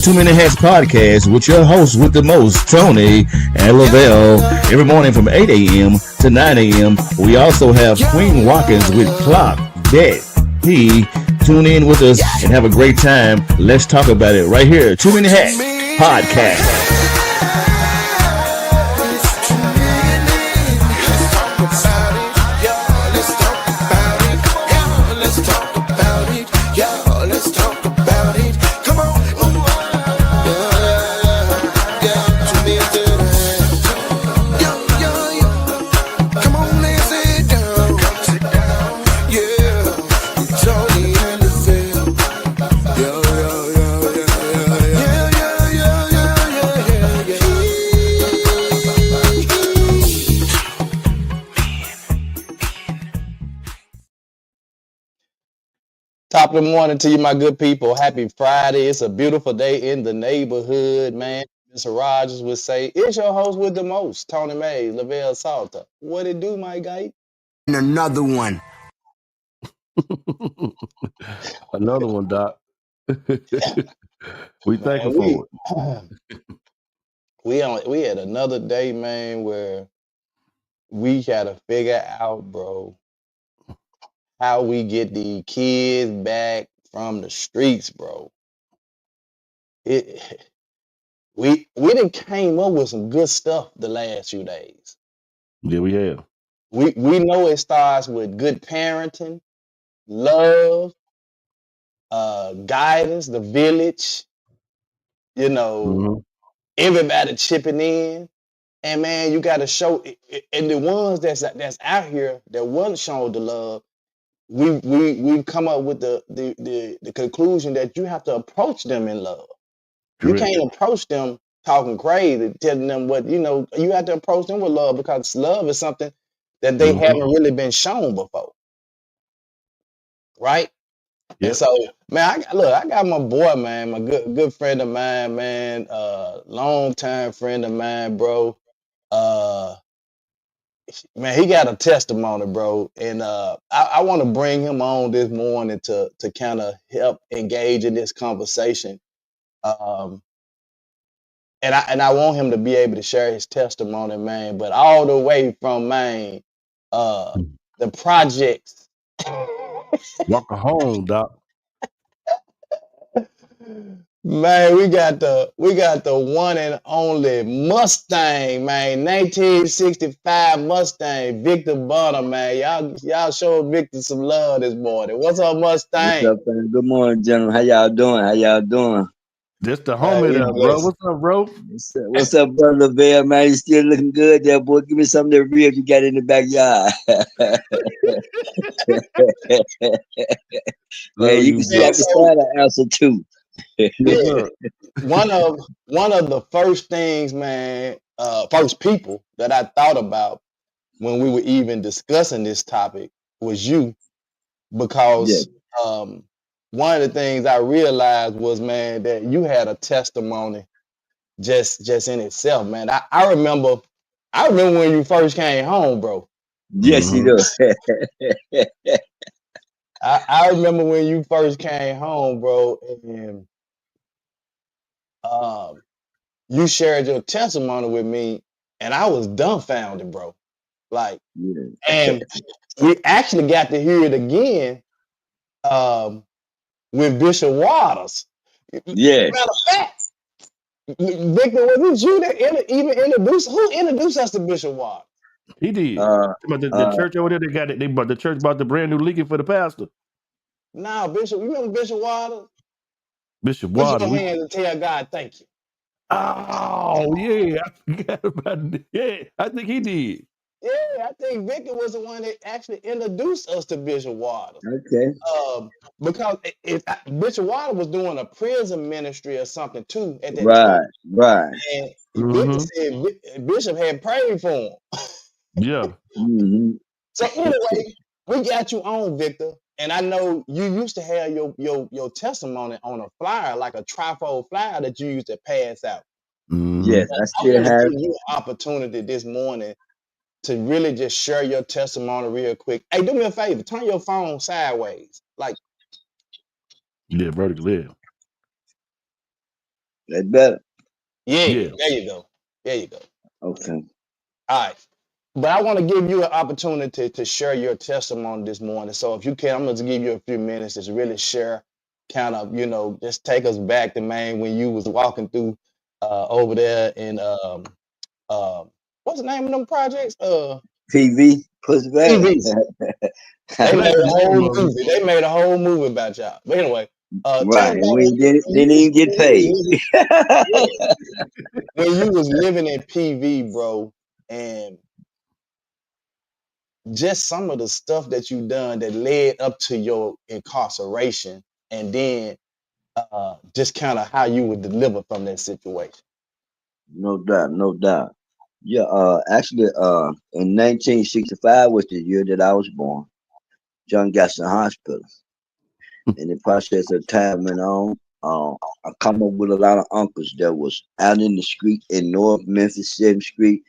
Too Many Hats podcast with your hosts with the most, Tony and Lavelle, every morning from 8 a.m. to 9 a.m. We also have Queen Watkins with Clock That He. Tune in with us and have a great time. Let's talk about it right here. Too Many Hats podcast. Top of the morning to you, my good people. Happy Friday. It's a beautiful day in the neighborhood, man. Mr. Rogers would say, it's your host with the most, Tony Mays, Lavelle Salter. What it do, my guy? Another one. Another one, Doc. We thankful Man, for it. we had another day, man, where we got to figure out, bro, how we get the kids back from the streets, bro. It we done came up with some good stuff the last few days. Yeah, we have. We know it starts with good parenting, love, guidance, the village, you know, Mhm. everybody chipping in. And man, you got to show and the ones that's out here that wasn't shown the love. We've come up with the conclusion that you have to approach them in love. You Correct. can't approach them talking crazy, telling them what you have to approach them with love because love is something that they Mhm. haven't really been shown before, right? And Yep. so, man, I got my boy, man, my good friend of mine, man, long time friend of mine, bro. Uh, man, he got a testimony, bro, and I want to bring him on this morning to kind of help engage in this conversation. Um, and I want him to be able to share his testimony, man. But all the way from Maine, the projects. Walk home, Doc. Man, we got the one and only Mustang, man. 1965 Mustang, Victor Bonner, man. Y'all show Victor some love this morning. What's up, What's Mustang? up, fam? Good morning, gentlemen. How y'all doing? How y'all doing? Just the Man, homie we there, bro. blessed. What's up, bro? What's up, brother Bear, man? You still looking good there, boy. Give me some of the ribs you got in the backyard. Hey, Love you you, can see I Man, bro. can so start an answer too. Yes, yeah, sir. one of the first things, man, first people that I thought about when we were even discussing this topic was you, Yeah. because um, one of the things I realized was, man, that you had a testimony just in itself, man. I remember when you first came home, bro. Yes, you Mhm. do. I remember when you first came home, bro, and um, you shared your testimony with me, and I was dumbfounded, bro. Like, Yeah. and we actually got to hear it again um, with Bishop Waters. Yeah. Matter of fact, Victor, was it you that even introduced? Who introduced us to Bishop Waters? He did. Uh, But the uh, church over there, they got it. They bought the church bought the brand new leaking for the pastor, Nah, Bishop. You remember Bishop Waters? Bishop Put Water. your We hands and tell God thank you. oh yeah, I forgot about it. Yeah, I think he did. Yeah, I think Victor was the one that actually introduced us to Bishop Waters. okay. Because Bishop Waters was doing a prison ministry or something too at that Right. church, Right. and Victor Mm-hmm. said Bishop had prayed for him. Yeah. Mm-hmm. So anyway, we got you on, Victor, and I know you used to have your testimony on a flyer, like a trifold flyer that you used to pass out. Mm-hmm. Yes, I I still want to have. give you an opportunity this morning to really just share your testimony real quick. Hey, do me a favor, turn your phone sideways. Like, Yeah, vertically. Yeah. That better. Yeah, Yeah. there you go. There you go. Okay. All right. But I want to give you an opportunity to share your testimony this morning. So if you can, I'm going to give you a few minutes to really share, kind of, just take us back to, man, when you was walking through over there in what's the name of them projects? PV, Pussy Valley. TV. They Well, made that's a the whole name of it. movie. They made a whole movie about y'all. But anyway, tell Right, me and about we didn't even get paid. when you was living in PV, bro, and just some of the stuff that you done that led up to your incarceration, and then just kind of how you would deliver from that situation. No doubt, no doubt. Yeah, actually, in 1965 was the year that I was born. John Gaston Hospital. In the process of time went on, I come up with a lot of uncles that was out in the street in North Memphis, 7th Street.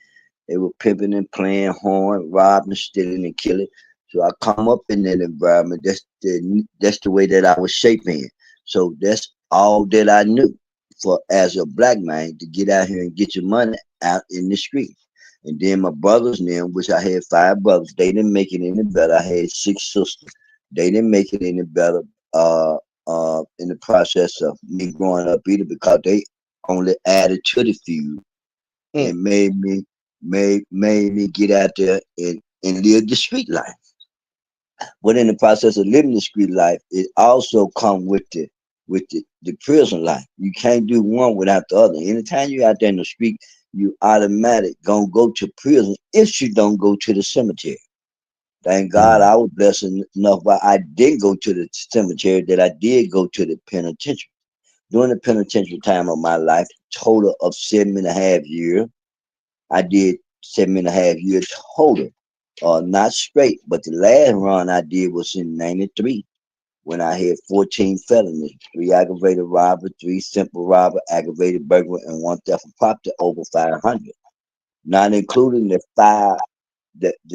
They were pimping and playing horn, robbing, stealing, and killing. So I come up in that environment. That's the way that I was shaped in. So that's all that I knew for as a black man to get out here and get your money out in the street. And then my brothers and them, which I had 5 brothers, they didn't make it any better. I had 6 sisters. They didn't make it any better in the process of me growing up either because they only added to the feud Mm, and made me get out there and live the street life. But in the process of living the street life, it also come with the prison life. You can't do one without the other. Anytime you out there in the street, you automatic gonna go to prison if you don't go to the cemetery. Thank God Mm. I was blessed enough but I didn't go to the cemetery that I did go to the penitentiary. During the penitentiary time of my life, total of 7.5 years. I did 7.5 years total. Not straight, but the last run I did was in 93 when I had 14 felonies, 3 aggravated robbery, 3 simple robbery, aggravated burglary, and 1 theft of property over 500. Not including the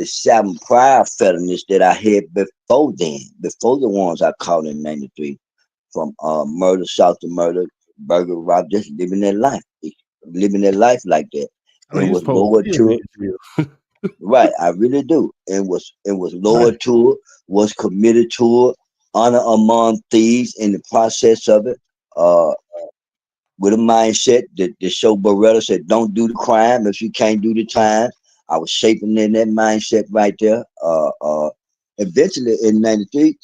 7 prior felonies that I had before then, before the ones I caught in 93, from murder, south to murder, burglary, robbery, just living their life like that, Oh, and you was supposed lower to to be it. in jail. Right, I really do. And was lower Right. to it, was committed to it, honor among thieves in the process of it. Uh, with a mindset that the show Beretta said, "Don't do the crime if you can't do the time." I was shaping in that mindset right there. Eventually in '93,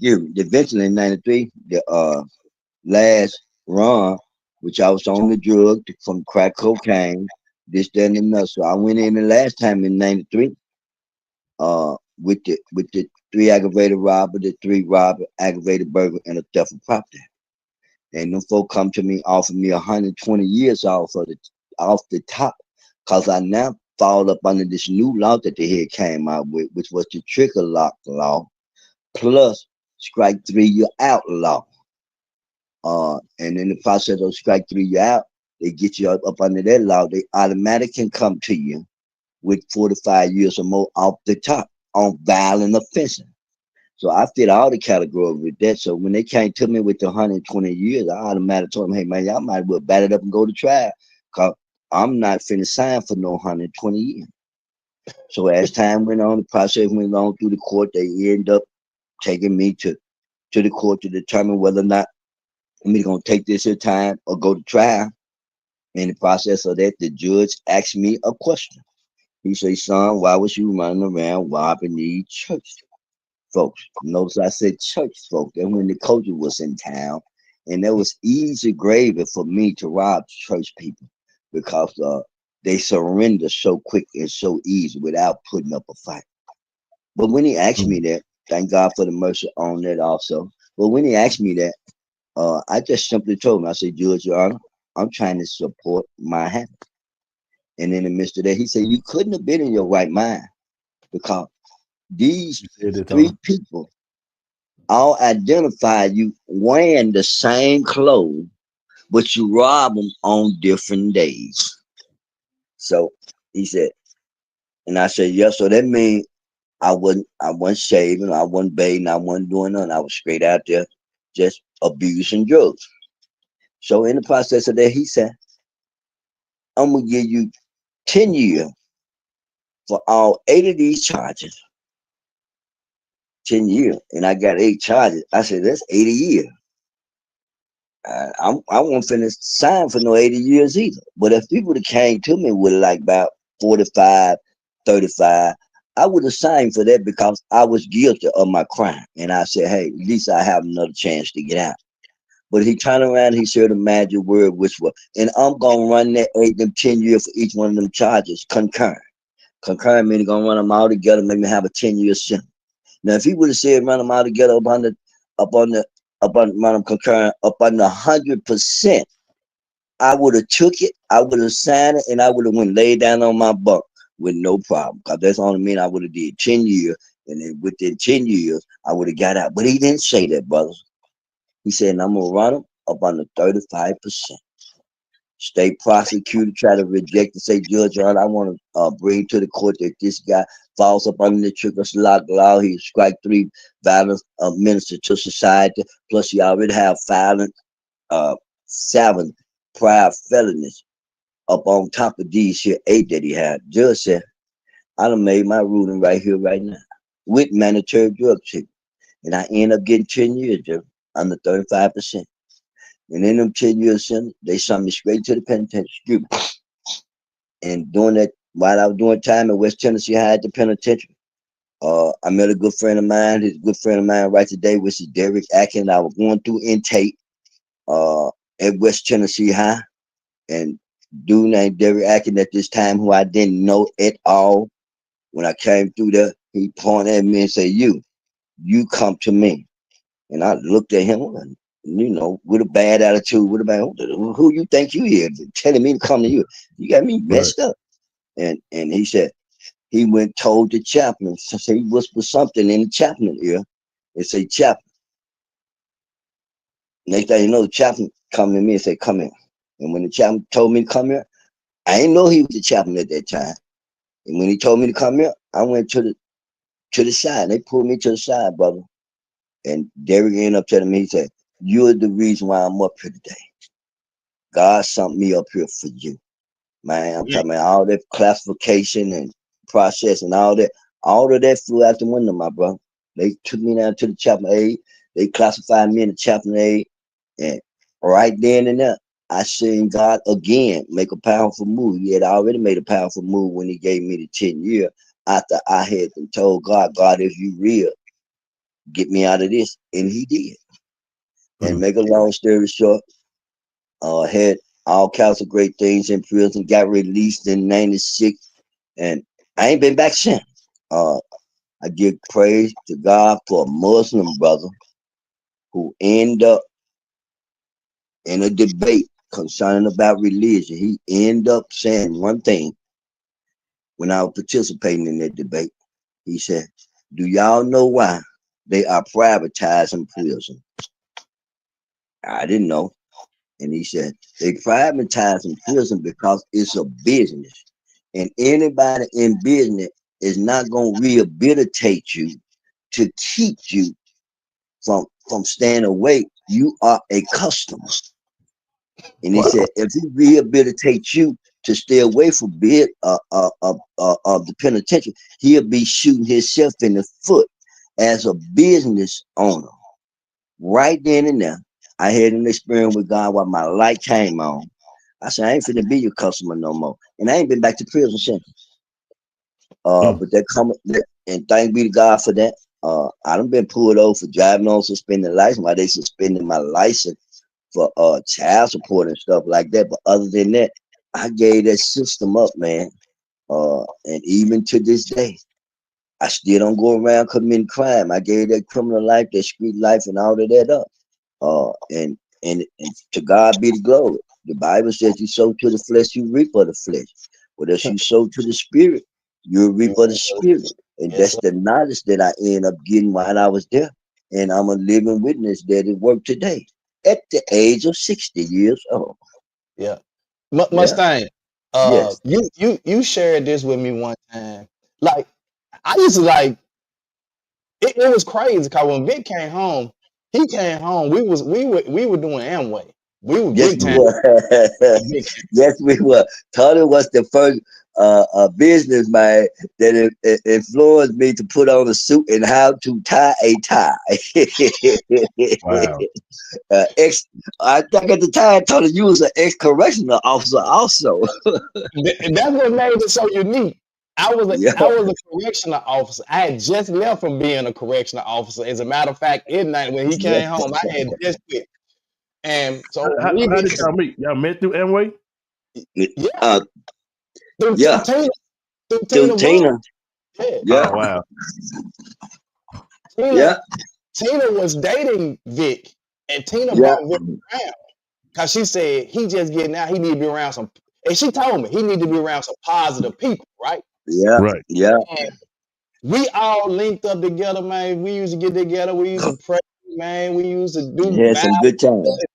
eventually in '93, the last run, which I was on the drug from crack cocaine, this, that, and another. So I went in the last time in '93 with the 3 aggravated robbery, the 3 robbery, aggravated burglary, and a theft of property. And them folk come to me, offer me 120 years off the top, cause I now fall up under this new law that they had came out with, which was the trigger lock law, plus strike 3 you're out law. And in the process of strike 3 you out, they get you up under that law. They automatically can come to you with 45 years or more off the top on violent offenses. So I fit all the categories with that. So when they came to me with the 120 years, I automatically told them, hey man, y'all might as well bat it up and go to trial. Cause I'm not finna sign for no 120 years. So as time went on, the process went on through the court, they end up taking me to the court to determine whether or not I'm either gonna take this here time or go to trial. In the process of that, the judge asked me a question. He said, son, why was you running around robbing these church folks? Notice I said church folks. And when the coach was in town, and that was easy gravy for me to rob church people because they surrender so quick and so easy without putting up a fight. But when he asked me Mm. that, thank God for the mercy on that also. But when he asked me that, I just simply told him, I said, Judge, Your Honor, I'm trying to support my habit. And in the midst of that, he said, you couldn't have been in your right mind because these You said it, 3 Tony. people all identify you wearing the same clothes, but you rob them on different days. So he said, and I said, yes. So that means I wasn't shaving, I wasn't bathing, I wasn't doing nothing. I was straight out there just abusing drugs. So in the process of that, he said, I'm gonna give you 10 years for all 8 of these charges. 10 years. And I got 8 charges. I said, that's 80 years. I won't finish sign for no 80 years either. But if people that came to me with like about 45, 35, I would have signed for that because I was guilty of my crime. And I said, hey, at least I have another chance to get out. But he turned around, he said a magic word, which was, and I'm gonna run that 8 them 10 years for each one of them charges concurrent. Concurrent meaning gonna run them all together, make me have a 10-year sentence. Now, if he would have said run them all together up on run them concurrent up on the 100%, I would have took it, I would have signed it, and I would have went lay down on my bunk with no problem. Cause that's only mean I would have did 10 years, and then within 10 years I would have got out. But he didn't say that, brothers. He said, I'm gonna run them up on the 35%. State prosecutor try to reject and say, Judge, I want to bring to the court that this guy falls up under the Czechoslovak law. He strike 3 violent ministers to society. Plus, he already have 7 prior felonies up on top of these here 8 that he had. Judge said, I done made my ruling right here, right now, with mandatory drug treatment. And I end up getting 10 years, Judge, under 35%. And in them 10 years, they sent me straight to the penitentiary. And doing that, while I was doing time in West Tennessee High at the penitentiary, I met a good friend of mine. He's a good friend of mine right today, which is Derek Atkins. I was going through intake at West Tennessee High. And dude named Derek Atkins at this time, who I didn't know at all, when I came through there, he pointed at me and said, you come to me. And I looked at him and, with a bad attitude, who you think you is telling me to come to you? You got me messed up. And he said, he went told the chaplain, so he whispered something in the chaplain ear and say, chaplain. Next thing you know, the chaplain come to me and say, come here. And when the chaplain told me to come here, I didn't know he was the chaplain at that time. And when he told me to come here, I went to the side. They pulled me to the side, brother. And Derek ended up telling me, he said, you're the reason why I'm up here today. God sent me up here for you. Man, I'm talking about all that classification and process and all of that flew out the window, my brother. They took me down to the chaplain aid. They classified me in the chaplain aid. And right then and there, I seen God again make a powerful move. He had already made a powerful move when he gave me the 10 years after I had been told, God, if you real, get me out of this. And he did. And make a long story short, had all kinds of great things in prison, got released in 96, and I ain't been back since. I give praise to God for a Muslim brother who ended up in a debate concerning about religion. He ended up saying one thing when I was participating in that debate. He said, do y'all know why they are privatizing prison? I didn't know. And he said, they privatizing prison because it's a business. And anybody in business is not going to rehabilitate you to keep you from staying away. You are a customer. And he said, if he rehabilitates you to stay away from the penitentiary, he'll be shooting himself in the foot as a business owner. Right then and there, I had an experience with God while my light came on. I said, I ain't finna be your customer no more. And I ain't been back to prison since. But and thank be to God for that. I done been pulled over for driving on suspended license while they suspended my license for child support and stuff like that. But other than that, I gave that system up, man. And even to this day, I still don't go around committing crime. I gave that criminal life, that street life, and all of that up. And to God be the glory. The Bible says you sow to the flesh, you reap of the flesh. But if you sow to the spirit, you reap of the spirit. And that's the knowledge that I end up getting while I was there. And I'm a living witness that it worked today at the age of 60 years old. Yeah. Mustang, Yes. you shared this with me one time. Like, I used to like it was crazy because when Vic came home, he came home. We were doing Amway. We were Yes, big we time. were. Big Yes, we were. Tony was the first businessman that influenced me to put on a suit and how to tie a tie. Wow. Ex, I think at the time, Tony, you was an ex-correctional officer also. And that's what made it so unique. Yeah, I was a correctional officer. I had just left from being a correctional officer. As a matter of fact, at night when he yeah, came home, I had just quit. And so How did y'all meet? Y'all met through Amway? yeah, uh, through yeah. Tina, through To Tina Ball. Tina, Yeah, yeah, Oh wow. Tina, yeah, Tina was dating Vic, and Tina yeah, brought Vic around because she said he just getting out. He need to be around some, and she told me he need to be around some positive people, right? yeah, Right. yeah. And we all linked up together, man. We used to get together. We used to pray, man. We used to do Had Bible some good time. study.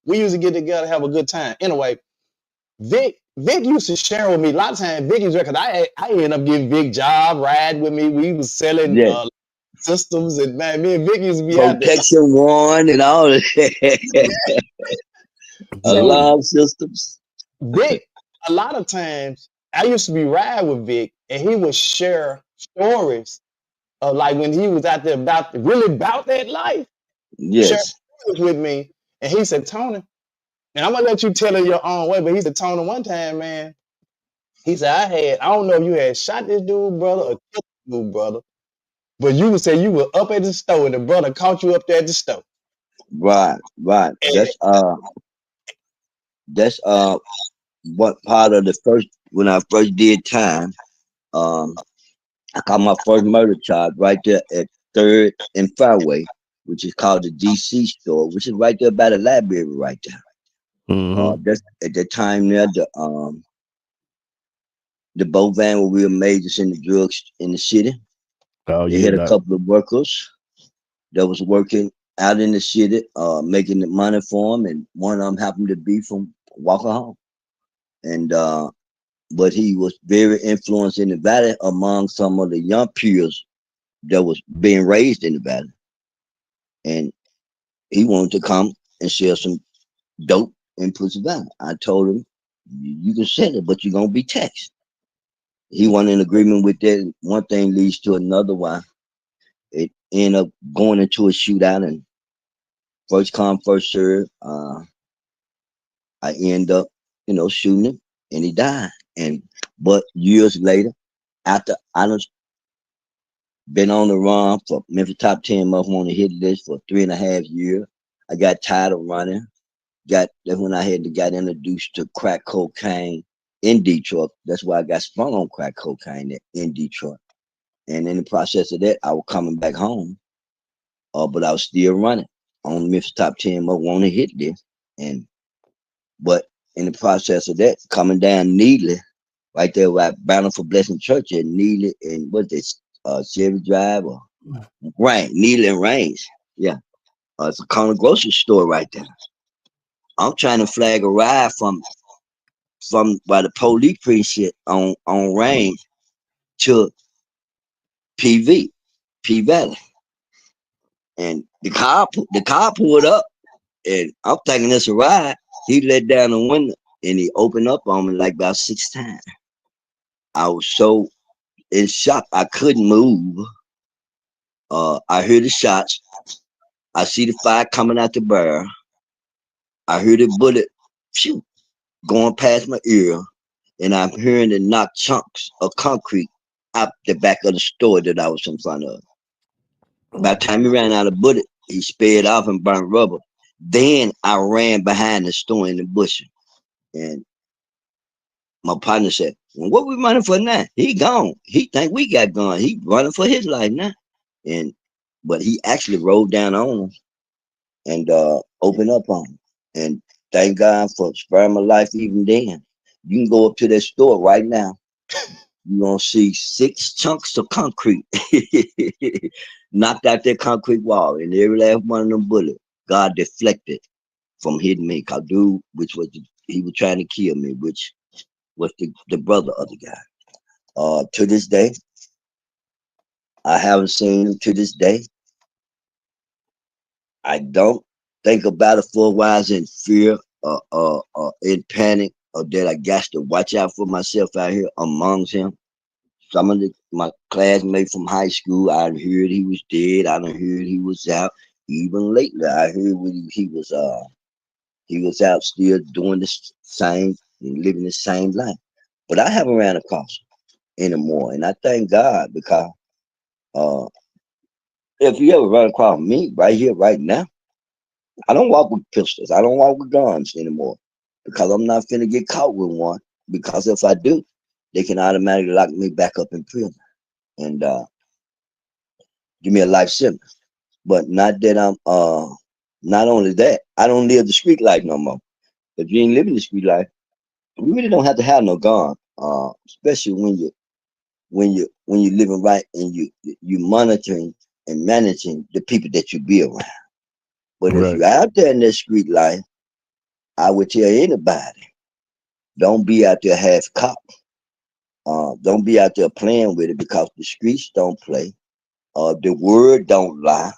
We used to get together, have a good time. Anyway, Vic used to share with me a lot of times. Vic used because I ended up getting Vic job ride with me. We was selling Yeah, systems, and man, me and Vic used to be out there. Protection One and all of that. So Mm-hmm. Alarm systems. Vic, a lot of times I used to be ride with Vic, and he would share stories of like when he was out there about that life. Share Yes. stories with me, and he said, Tony, and I'm gonna let you tell it your own way, but he said, Tony, one time, man, he said, I don't know if you had shot this dude, brother, or killed this dude, brother, but you would say you were up at the store and the brother caught you up there at the store. Right, right. And That's what part of the first when I first did time. Um I got my first murder charge right there at Third and Fairway, which is called the DC store, which is right there by the library right there. Mm-hmm. That's at that time there the boat van where we were majors in the drugs in the city. Oh They yeah, had a doc. couple of workers that was working out in the city, making the money for them, and one of them happened to be from Walker Home. And but he was very influenced in the valley among some of the young peers that was being raised in the valley. And he wanted to come and sell some dope in Pussy Valley. I told him, you can sell it, but you're gonna be taxed. He wasn't in agreement with that. One thing leads to another. Why it ended up going into a shootout, and first come, first serve. I end up, shooting him, and he died. And but years later, after I done been on the run for Memphis top 10 month on the hit list for 3.5 years, I got tired of running. That's when I had to got introduced to crack cocaine in Detroit. That's why I got sprung on crack cocaine in Detroit. And in the process of that, I was coming back home, but I was still running on Memphis top 10 month on the hit list. And but in the process of that, coming down Needley, right there at Bountiful Blessing Church at Needley and what's this, Chevy Drive or Rain, Needley and Rains. Yeah. It's a corner grocery store right there. I'm trying to flag a ride from by the police precinct on Rain to P Valley. And the car pulled up and I'm thinking it's a ride. He let down the window and he opened up on me like about 6 times. I was so in shock I couldn't move. I hear the shots. I see the fire coming out the barrel. I hear the bullet phew, going past my ear, and I'm hearing it knock chunks of concrete out the back of the store that I was in front of. By the time he ran out of bullet, he sped off and burned rubber. Then I ran behind the store in the bush, and my partner said, well, what we running for now? He gone. He think we got gone. He running for his life now. And but he actually rolled down on him and opened up on him. And thank God for sparing my life even then. You can go up to that store right now. You're gonna see 6 chunks of concrete knocked out that concrete wall, and every last one of them bullets, God deflected from hitting me. Cause dude, which was he was trying to kill me, which was the brother of the guy. To this day, I haven't seen him to this day. I don't think about it for a while, I was in fear, in panic, or that I got to watch out for myself out here amongst him. Some of my classmates from high school, I heard he was dead. I done heard he was out. Even lately, I heard he was out still doing the same, living the same life. But I haven't ran across him anymore, and I thank God because uh, if you ever run across me right here, right now, I don't walk with pistols. I don't walk with guns anymore because I'm not finna get caught with one. Because if I do, they can automatically lock me back up in prison and give me a life sentence. But not that I'm not only that, I don't live the street life no more. If you ain't living the street life, you really don't have to have no gun. Especially when you're living right and you monitoring and managing the people that you be around. But if Right. you're out there in that street life, I would tell anybody, don't be out there half cocked. Don't be out there playing with it because the streets don't play. The word don't lie.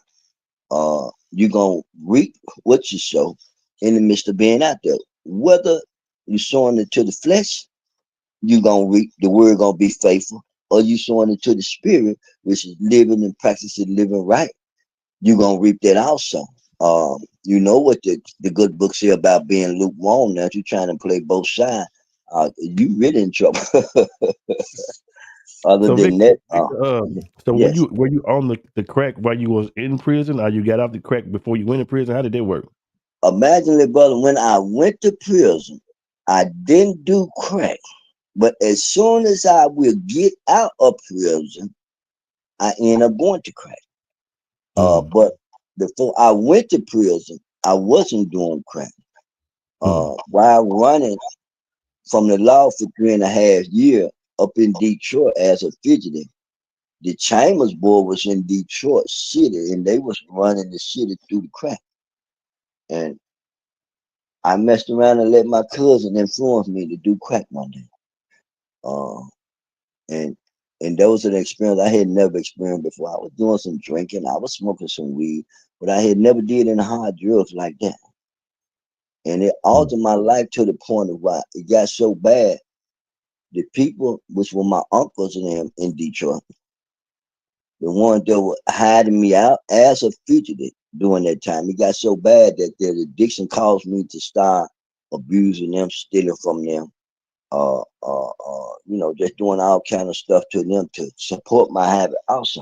You're gonna reap what you sow in the midst of being out there. Whether you're sowing it to the flesh, you're gonna reap the word gonna be faithful, or you sowing it to the spirit, which is living and practicing living right, you're gonna reap that also. You know what the good book say about being lukewarm. Now, if you're trying to play both sides, you really in trouble. Other So than Victor, that, Victor, so yes. were you on the crack while you was in prison, or you got out the crack before you went to prison? How did that work? Imagine it, brother, when I went to prison, I didn't do crack. But as soon as I will get out of prison, I end up going to crack. Mm, But before I went to prison, I wasn't doing crack. mm, While running from the law for 3.5 years up in Detroit as a fugitive, the Chambers boy was in Detroit City and they was running the city through the crack. And I messed around and let my cousin influence me to do crack one day. Uh, and and those are the experience I had never experienced before. I was doing some drinking, I was smoking some weed, but I had never did any hard drugs like that. And it mm. altered my life to the point of why it got so bad. The people, which were my uncles and them in Detroit, the ones that were hiding me out as a fugitive during that time, it got so bad that their addiction caused me to start abusing them, stealing from them, just doing all kind of stuff to them to support my habit also.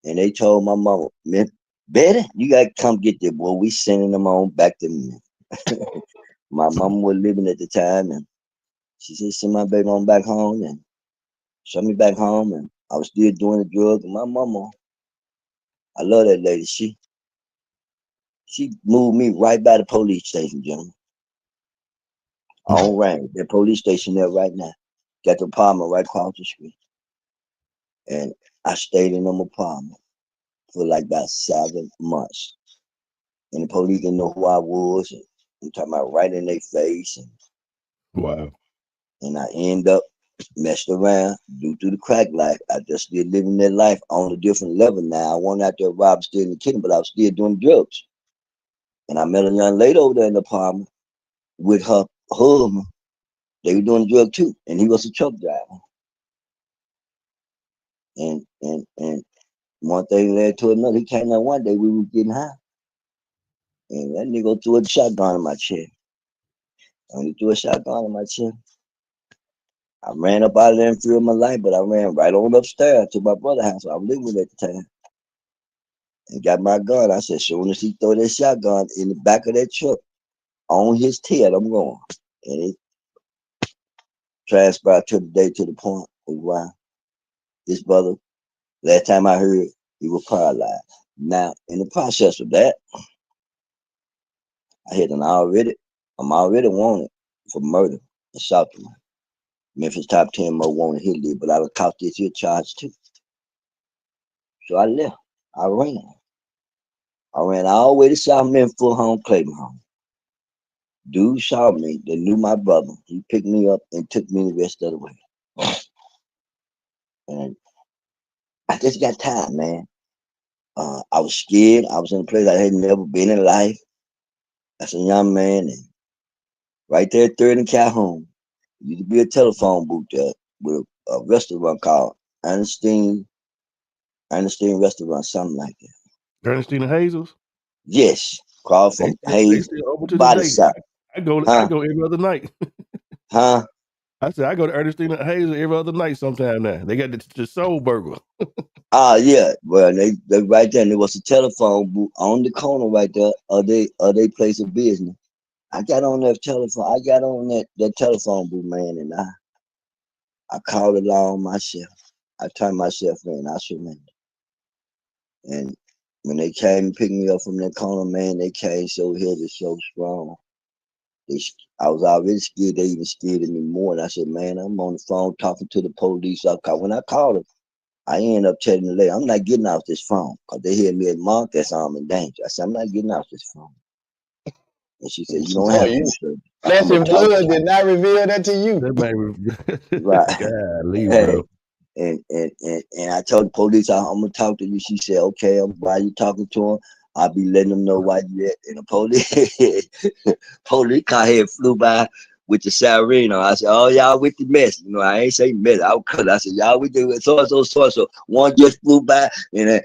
And they told my mama, man, Betty, you gotta come get that boy. We sending them on back to me. My mama was living at the time, and she said, send my baby on back home and send me back home. And I was still doing the drug. And my mama, I love that lady. She moved me right by the police station, gentlemen. On range. The police station there right now. Got the apartment right across the street. And I stayed in them apartment for like about 7 months. And the police didn't know who I was. And I'm talking about right in their face. Wow. And I end up messed around due to the crack life. I just still living that life on a different level now. I wasn't out there robbing, stealing, and killing, but I was still doing drugs. And I met a young lady over there in the apartment with her husband. They were doing drugs too, and he was a truck driver. And one thing led to another. He came out one day, we were getting high, and that nigga threw a shotgun in my chest. And he threw a shotgun in my chest. I ran up out of there and threw my life, but I ran right on upstairs to my brother's house. I was living with at the time. And got my gun. I said, soon as he throw that shotgun in the back of that truck on his tail, I'm going. And it transpired to the day to the point of why this brother, last time I heard, he was paralyzed. Now, in the process of that, I'm already wanted for murder and assault. Memphis top 10 more wanted hit lead, but I was caught this here charge too. So I left. I ran. I ran all the way to South Memphis, full home, Clayton home. Dude saw me, they knew my brother. He picked me up and took me the rest of the way. And I just got tired, man. I was scared. I was in a place I had never been in life as a young man, and right there at 3rd and Calhoun, used to be a telephone booth there with a restaurant called Ernestine Restaurant, something like that. Ernestine and Hazel's. Yes, across They from still, they Hayes still open to this Body day. Shop. I go Huh? every other night. Huh? I said I go to Ernestine and Hazel every other night sometime now. They got the soul burger. Yeah. Well, they right there. And there was a telephone booth on the corner right there of they place of business. I got on that telephone. I got on that telephone booth, man, and I called it along myself. I turned myself in. I surrendered. And when they came and picked me up from that corner, man, they came so heavy, so strong. I was already scared. They even scared of me more. And I said, man, I'm on the phone talking to the police. When I called them, I ended up telling the lady, I'm not getting off this phone. Because they hear me at Mark, that's I'm in danger. I said, I'm not getting off this phone. And she said, you don't So have you, to, sir. flesh I'm going and to talk to blood did not reveal that to you. That man, Right. golly, Hey, bro. and I told the police I'm gonna talk to you. She said, okay, why you talking to him? I'll be letting them know why you at. And the police car here flew by with the siren on. I said, oh, y'all with the mess. You know, I ain't say mess. I said, y'all with the so. One just flew by and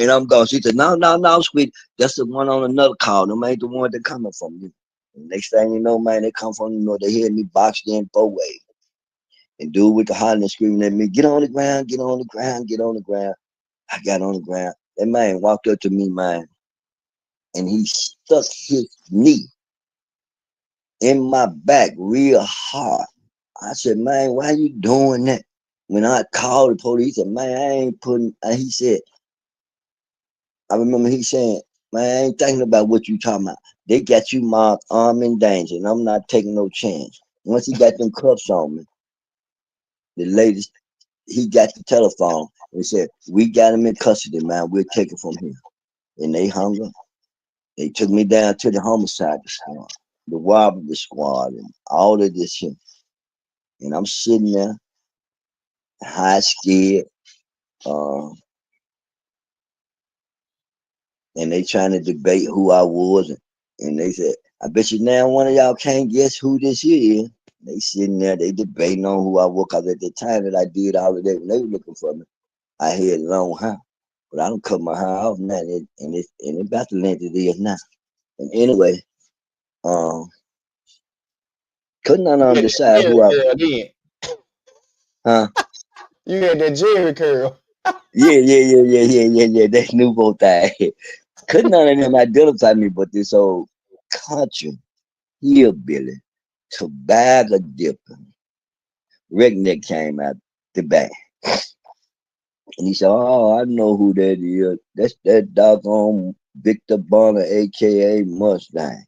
I'm gone. She said, no, sweet. That's the one on another call. Them ain't the one that coming from you. And next thing you know, man, they come from, they hear me boxed in 4 ways. And dude with the hollering and screaming at me, get on the ground, get on the ground, get on the ground. I got on the ground. That man walked up to me, man, and he stuck his knee in my back real hard. I said, man, why you doing that? When I called the police, he said, man, I ain't putting, he said, I remember he saying, man, I ain't thinking about what you talking about. They got you marked armed and danger, and I'm not taking no chance. Once he got them cuffs on me, the ladies, he got the telephone and said, we got him in custody, man. We'll take it from here. And they hung up. They took me down to the homicide squad, the robbery squad, and all of this shit. And I'm sitting there, high scared, and they trying to debate who I was. And they said, I bet you now one of y'all can't guess who this is. They sitting there, they debating on who I was, because at the time that I did all of that, when they were looking for me, I had long hair. But I don't cut my hair off now, and it's about the length it is now. And anyway, couldn't none decide who I, Then. huh? You had that Jerry curl. Yeah. That nouveau thing. Couldn't none of them identify me, but this old country hillbilly, tobacco dipper, redneck came out the back. And he said, oh, I know who that is. That's that doggone Victor Bonner, aka Mustang.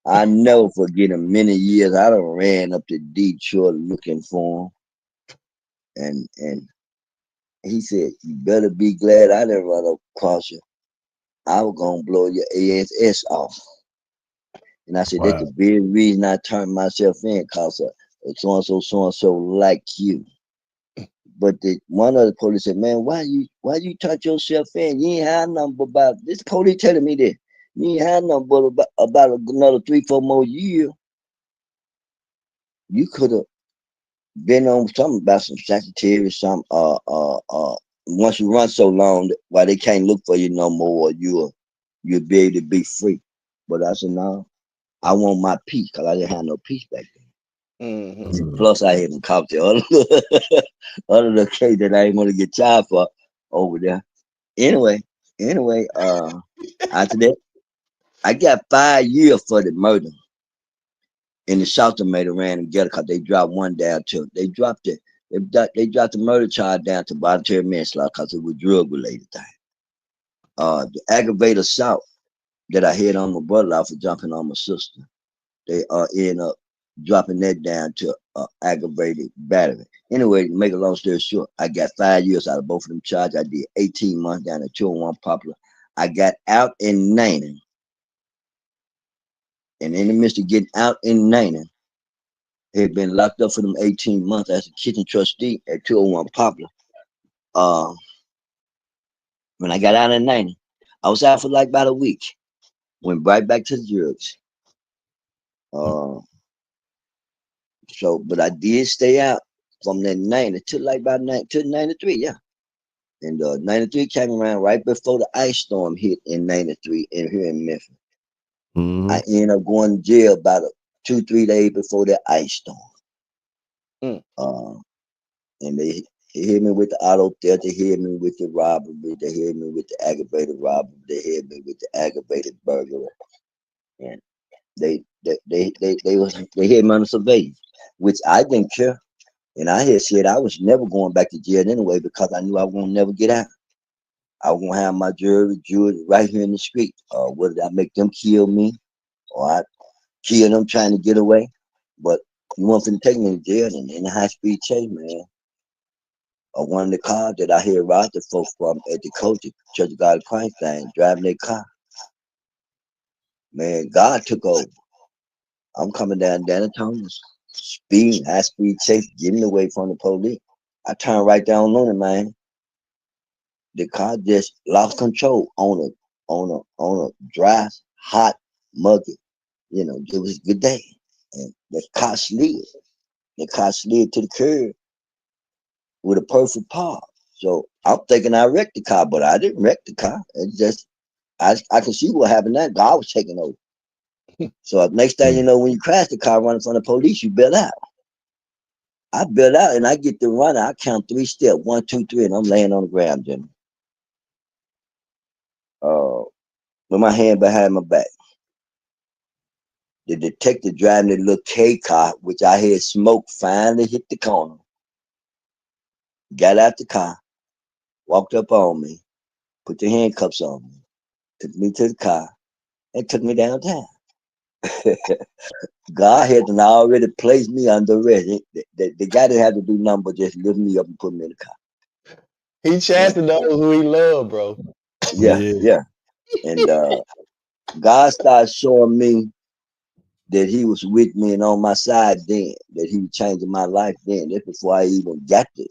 I never forget him. Many years I done ran up to Detroit looking for him. And he said, you better be glad I didn't run across you. I was gonna blow your ass off. And I said, that's Wow. the very reason I turned myself in, cause so and so like you. But one of the police said, man, why you turn yourself in? You ain't had nothing but about this police telling me that. You ain't had nothing but about another 3-4 more years. You could have been on something about some secretary, once you run so long, why they can't look for you no more, you'll be able to be free. But I said, no, I want my peace, because I didn't have no peace back then. And plus, I haven't caught the other the case that I ain't gonna get charged for over there. Anyway, after that, I got 5 years for the murder. And the South made a random together, because they dropped one down to, they dropped the murder charge down to voluntary manslaughter, because it was drug related thing. The aggravated assault that I had on my brother for jumping on my sister, they end up dropping that down to aggravated battery. Anyway, to make a long story short, I got 5 years out of both of them charges. I did 18 months down at 201 Poplar. I got out in 90. And in the midst of getting out in 90, had been locked up for them 18 months as a kitchen trustee at 201 Poplar. When I got out in 90, I was out for like about a week. Went right back to the drugs. So, but I did stay out from that 90 to like about 90 to 93, yeah. And 93 came around right before the ice storm hit in 93 in here in Memphis. Mhm. I ended up going to jail about 2-3 days before the ice storm. Mm. And they hit me with the auto theft, they hit me with the robbery, they hit me with the aggravated robbery, they hit me with the aggravated burglary. And they hit me under surveillance, which I didn't care. And I had said I was never going back to jail anyway because I knew I won't never get out. I was gonna have my jury right here in the street. Whether I make them kill me or I kill them trying to get away. But you want them to take me to jail and in the high speed chase, man. One of the cars that I hear robbed the folks from at the Church of God of Christ thing, driving their car. Man, God took over. I'm coming down Danny Thomas, speeding, high speed chase, getting away from the police. I turned right down on it, man. The car just lost control on a dry, hot, muggy. It was a good day. And the car slid. The car slid to the curb with a perfect park. So I'm thinking I wrecked the car, but I didn't wreck the car. It's just I can see what happened there. God was taking over. So next thing you know, when you crash the car running from the police, you bail out. I bail out and I get to run. I count 3 steps, 1, 2, 3, and I'm laying on the ground, Jimmy. With my hand behind my back. The detective driving the little K car, which I had smoke, finally hit the corner. Got out the car, walked up on me, put the handcuffs on me, took me to the car, and took me downtown. God had already placed me under arrest. The guy didn't have to do nothing but just lift me up and put me in the car. He chasing those who he loved, bro. Yeah. And God started showing me that he was with me and on my side then, that he was changing my life then. That's before I even got there.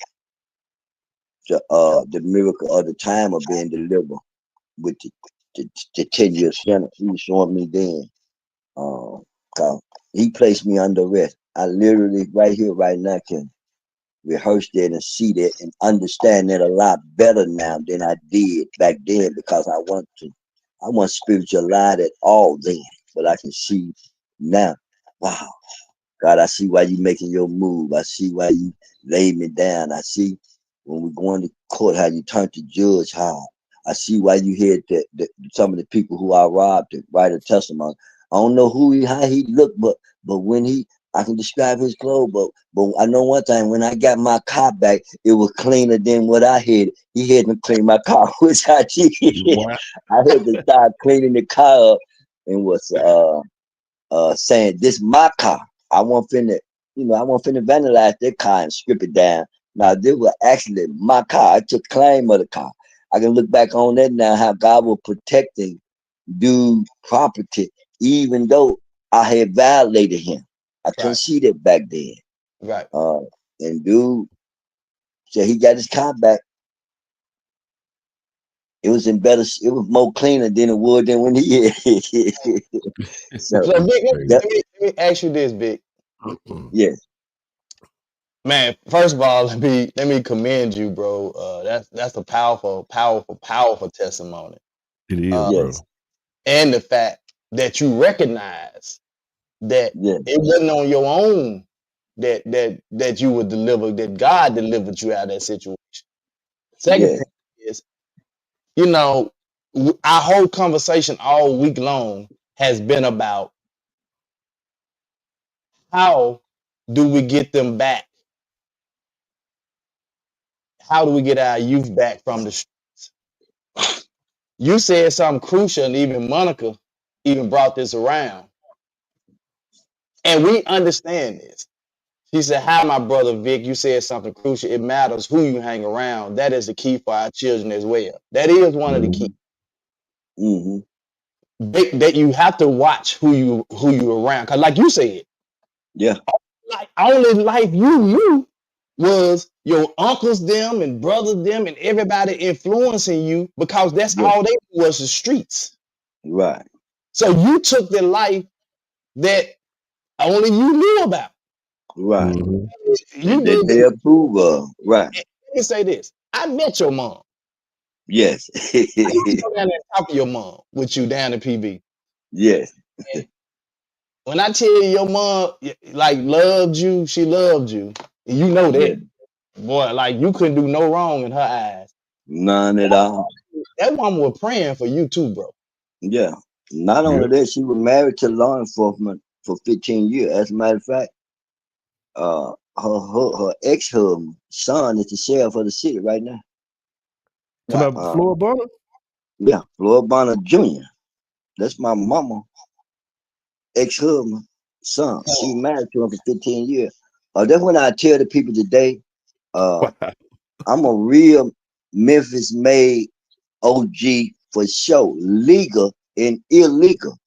The miracle of the time of being delivered with the 10-year sentence. He was showing me then. Cause he placed me under arrest. I literally right here, right now can rehearse that and see that and understand that a lot better now than I did back then because I want spiritualized at all then, but I can see now. Wow, God, I see why you making your move. I see why you laid me down. I see when we're going to court how you turned to judge how. I see why you had some of the people who I robbed to write a testimony. I don't know how he looked, but when I can describe his clothes, but I know one thing, when I got my car back, it was cleaner than what I had. He had to clean my car, which I did. Wow. I had to start cleaning the car up and was saying, this my car. I want finna vandalize that car and strip it down. Now, this was actually my car. I took claim of the car. I can look back on that now, how God was protecting dude property, even though I had violated him. I couldn't Right. see that back then. Right. And dude said he got his car back. It was more cleaner than it would than when he had. So So, Vic, that, let me ask you this, Vic. yes. Man, first of all, let me commend you, bro. That's a powerful testimony. It is, Uh, bro. Yes. and the fact that you recognize that Yes. it wasn't on your own that you were delivered, that God delivered you out of that situation. Second Yes. thing is, our whole conversation all week long has been about how do we get them back? How do we get our youth back from the streets? You said something crucial, and even Monica even brought this around. And we understand this. She said, hi, my brother Vic, you said something crucial. It matters who you hang around. That is the key for our children as well. That is one of the keys. Mm-hmm. That you have to watch who you around. Cause like you said, Yeah. like only life you. was your uncles them and brothers them and everybody influencing you because that's Yeah. all they was the streets. Right. So you took the life that only you knew about. Right. Mhm. You That did. they approve of. Right. Let me say this. I met your mom. Yes. I used to go down there and talk to your mom with you down in PB. Yes. And when I tell you your mom like loved you, she loved you. And you know Yeah. that. Boy, like you couldn't do no wrong in her eyes. None at all. That mom was praying for you too, bro. Yeah. Not Yep. only that, she was married to law enforcement for 15 years. As a matter of fact, her ex-husband, son, is the sheriff of the city right now. Talking Wow. about Floyd Bonner? Yeah, Floyd Bonner Jr. That's my mama, ex-husband, son. She was married to him for 15 years. That's when I tell the people today, uh, Wow. I'm a real Memphis made OG for sure, legal and illegal.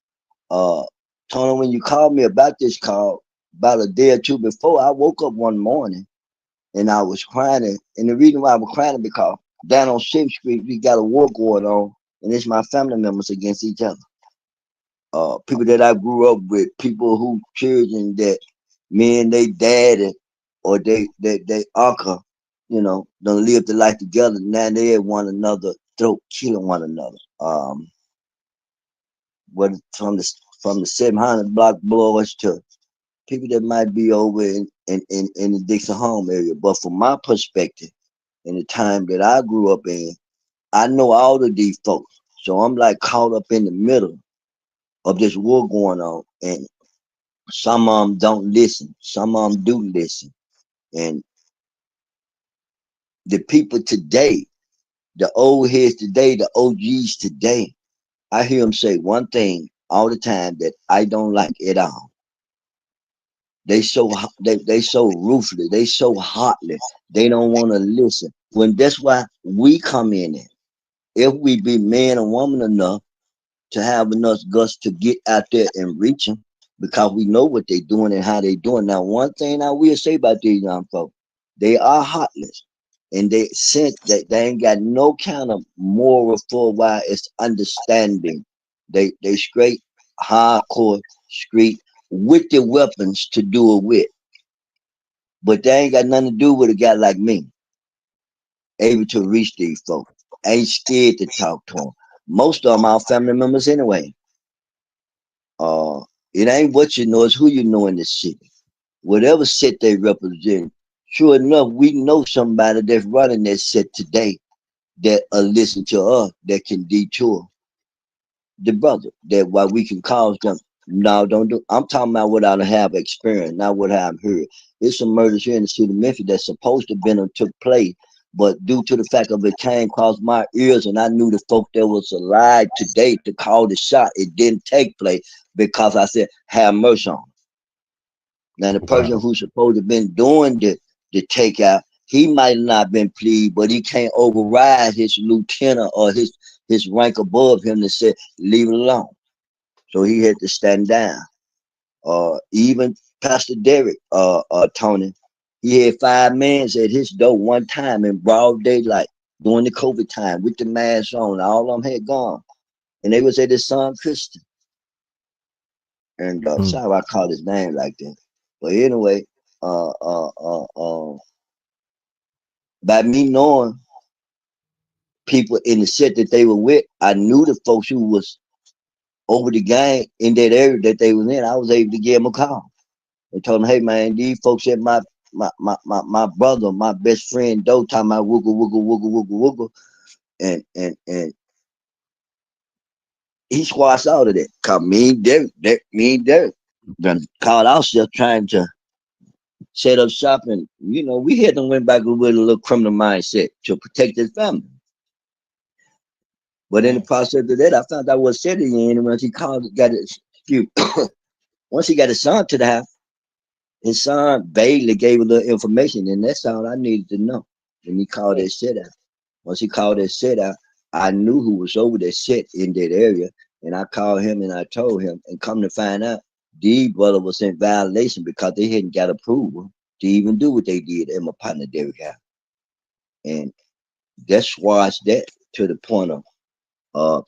Tony, when you called me about this call, about a day or two before, I woke up one morning and I was crying. And the reason why I was crying because down on 6th Street, we got a war going on, and it's my family members against each other. People that I grew up with, people who children that me and they daddy or they uncle, don't live the life together. Now they at one another, throat killing one another. What from the 700 block boys to people that might be over in the Dixon Home area. But from my perspective, in the time that I grew up in, I know all of these folks. So I'm like caught up in the middle of this war going on. And some of them don't listen. Some of them do listen. And the people today, the old heads today, the OGs today, I hear them say one thing all the time that I don't like at all. They so ruthless. They so heartless. They don't want to listen. When that's why we come in there. If we be man and woman enough to have enough guts to get out there and reach them, because we know what they doing and how they doing. Now, one thing I will say about these young folks, they are heartless. And they sent that they ain't got no kind of moral for why it's understanding. They straight hardcore street with the weapons to do it with. But they ain't got nothing to do with a guy like me, able to reach these folks. Ain't scared to talk to them. Most of them are family members anyway. Uh, it ain't what you know, it's who you know in the city. Whatever set they represent. Sure enough, we know somebody that's running that set today that listen to us that can detour the brother. That why we can cause them. No, don't do. I'm talking about what I have experienced, not what I've heard. There's some murders here in the city of Memphis that's supposed to have been and took place, but due to the fact of it came across my ears, and I knew the folk that was alive today to call the shot, it didn't take place because I said, "Have mercy on." Now the person Wow. who's supposed to have been doing the takeout, he might not been pleased, but he can't override his lieutenant or his rank above him to say, leave it alone. So he had to stand down. Even Pastor Derek, Tony, he had 5 men at his door one time in broad daylight during the COVID time with the mask on. All of them had gone. And they was at his son Christian. And Mm. sorry I called his name like that. But anyway, uh, uh, uh, uh, by me knowing people in the set that they were with, I knew the folks who was over the gang in that area that they was in. I was able to give them a call and told them, hey man, these folks at my brother, my best friend Doe talking about woogle, woogle, woogle, woogle, woogle. And he squashed out of that. Cause me and Derek done called ourselves trying to set up shop, and we had them went back with a little criminal mindset to protect his family. But in the Man, process of that, I found out what city he in. And once he called, once he got his son to the house, his son Bailey gave a little information, and that's all I needed to know. And he called that set out. Once he called that set out, I knew who was over that set in that area, and I called him and I told him. And come to find out, the brother was in violation because they hadn't got approval to even do what they did at my partner Derrick House. And that squashed that to the point of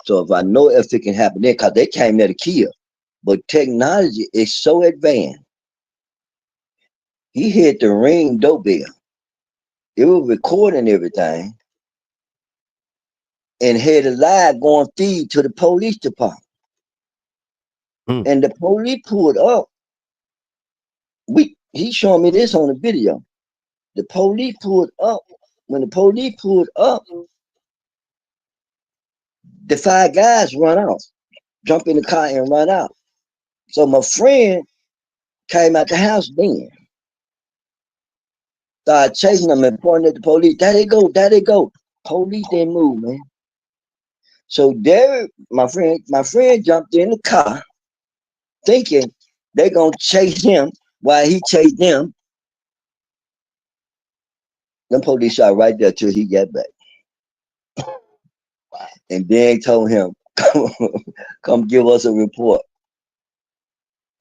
so if I know if it can happen there, because they came there to kill. But technology is so advanced. He hit the Ring doorbell. It was recording everything and had a live going feed to the police department. And the police pulled up. He showing me this on the video. The police pulled up. When the police pulled up, the 5 guys run off, jump in the car and run out. So my friend came out the house then. Started chasing them and pointing at the police. There they go, there they go. Police didn't move, man. So Derrick, my friend jumped in the car thinking they're gonna chase him while he chased them. Them police shot right there till he got back. And then told him, come give us a report.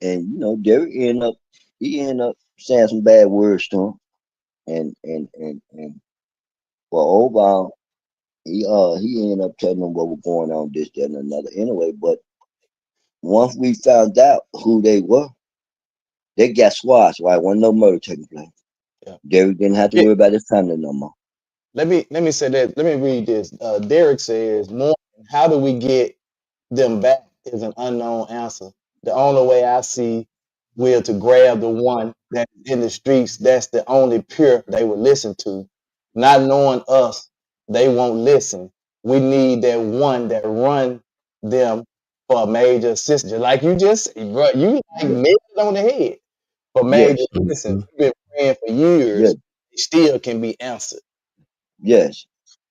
And you know, Derrick ended up saying some bad words to him. And well, overall, he ended up telling them what was going on, this, that, and another anyway. But once we found out who they were, they got squashed, right? Wasn't no murder taking place. Yeah. Derrick didn't have to worry about his family no more. Let me say that. Let me read this. Derrick says, "More. How do we get them back is an unknown answer. The only way I see will to grab the one that's in the streets. That's the only pure they will listen to. Not knowing us, they won't listen. We need that one that run them for a major assistance. Like you just, bro, you like nailed it on the head. For major assistance, we've been praying for years. It still can be answered." Yes.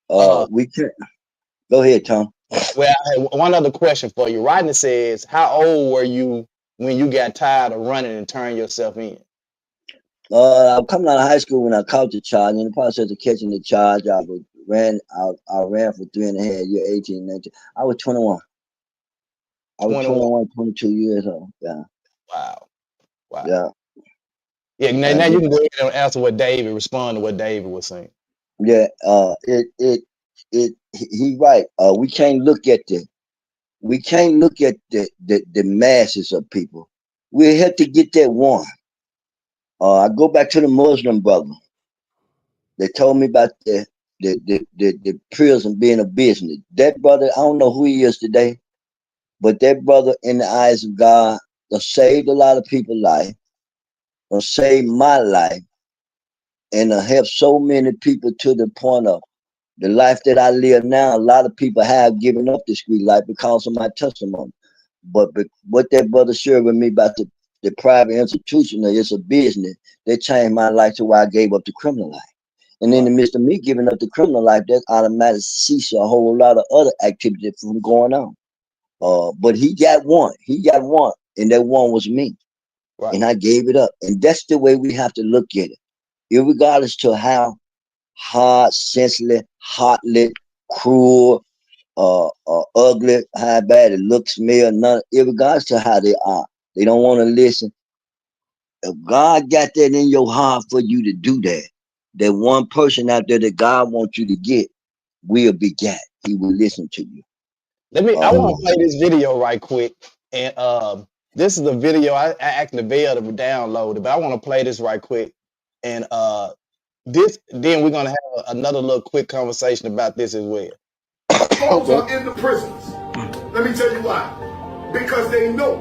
We can. Go ahead, Tom. Well, I had one other question for you. Rodney says, how old were you when you got tired of running and turned yourself in? I'm coming out of high school when I caught the charge. In the process of catching the charge, I ran for 3.5 years, 18, 19. I was 21. I was 21, 22 years old. Yeah. Wow. Yeah. Yeah. Now you can go ahead and answer respond to what David was saying. Yeah. He right. We can't look at the masses of people. We have to get that one. I go back to the Muslim brother. They told me about the prison being a business. That brother, I don't know who he is today, but that brother, in the eyes of God, saved a lot of people's life, saved my life, and helped so many people to the point of the life that I live now. A lot of people have given up the street life because of my testimony. But what that brother shared with me about the private institution, it's a business, that changed my life to where I gave up the criminal life. And in the midst of me giving up the criminal life, that automatically ceased a whole lot of other activities from going on. But he got one, and that one was me. Right. And I gave it up. And that's the way we have to look at it. Irregardless to how hard, senseless, heartless, cruel, ugly, how bad it looks, smell, none, irregardless to how they are. They don't want to listen. If God got that in your heart for you to do that, that one person out there that God wants you to get will be got. He will listen to you. I want to play this video right quick. And this is the video I actually failed to download it, but I want to play this right quick. And then we're gonna have another little quick conversation about this as well. Those are in the prisons. Let me tell you why. Because they know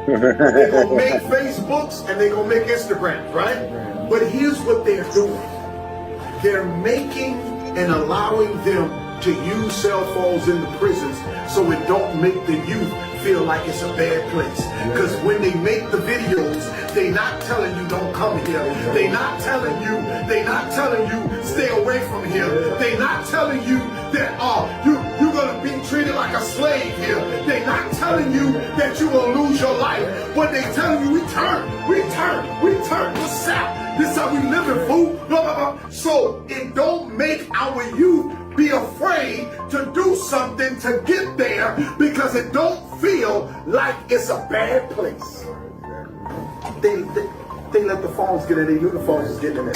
they're gonna make Facebooks and they're gonna make Instagrams, right? But here's what they're doing. They're making and allowing them to use cell phones in the prisons so it don't make the youth feel like it's a bad place. Because when they make the videos, they not telling you don't come here. They not telling you stay away from here. They not telling you that you're gonna be treated like a slave here. They not telling you that you will lose your life. But they telling you we turn to south. This is how we living, fool. Blah, blah, blah. So it don't make our youth be afraid to do something to get there because it don't feel like it's a bad place. They let the phones get in. They knew the phones was getting in there.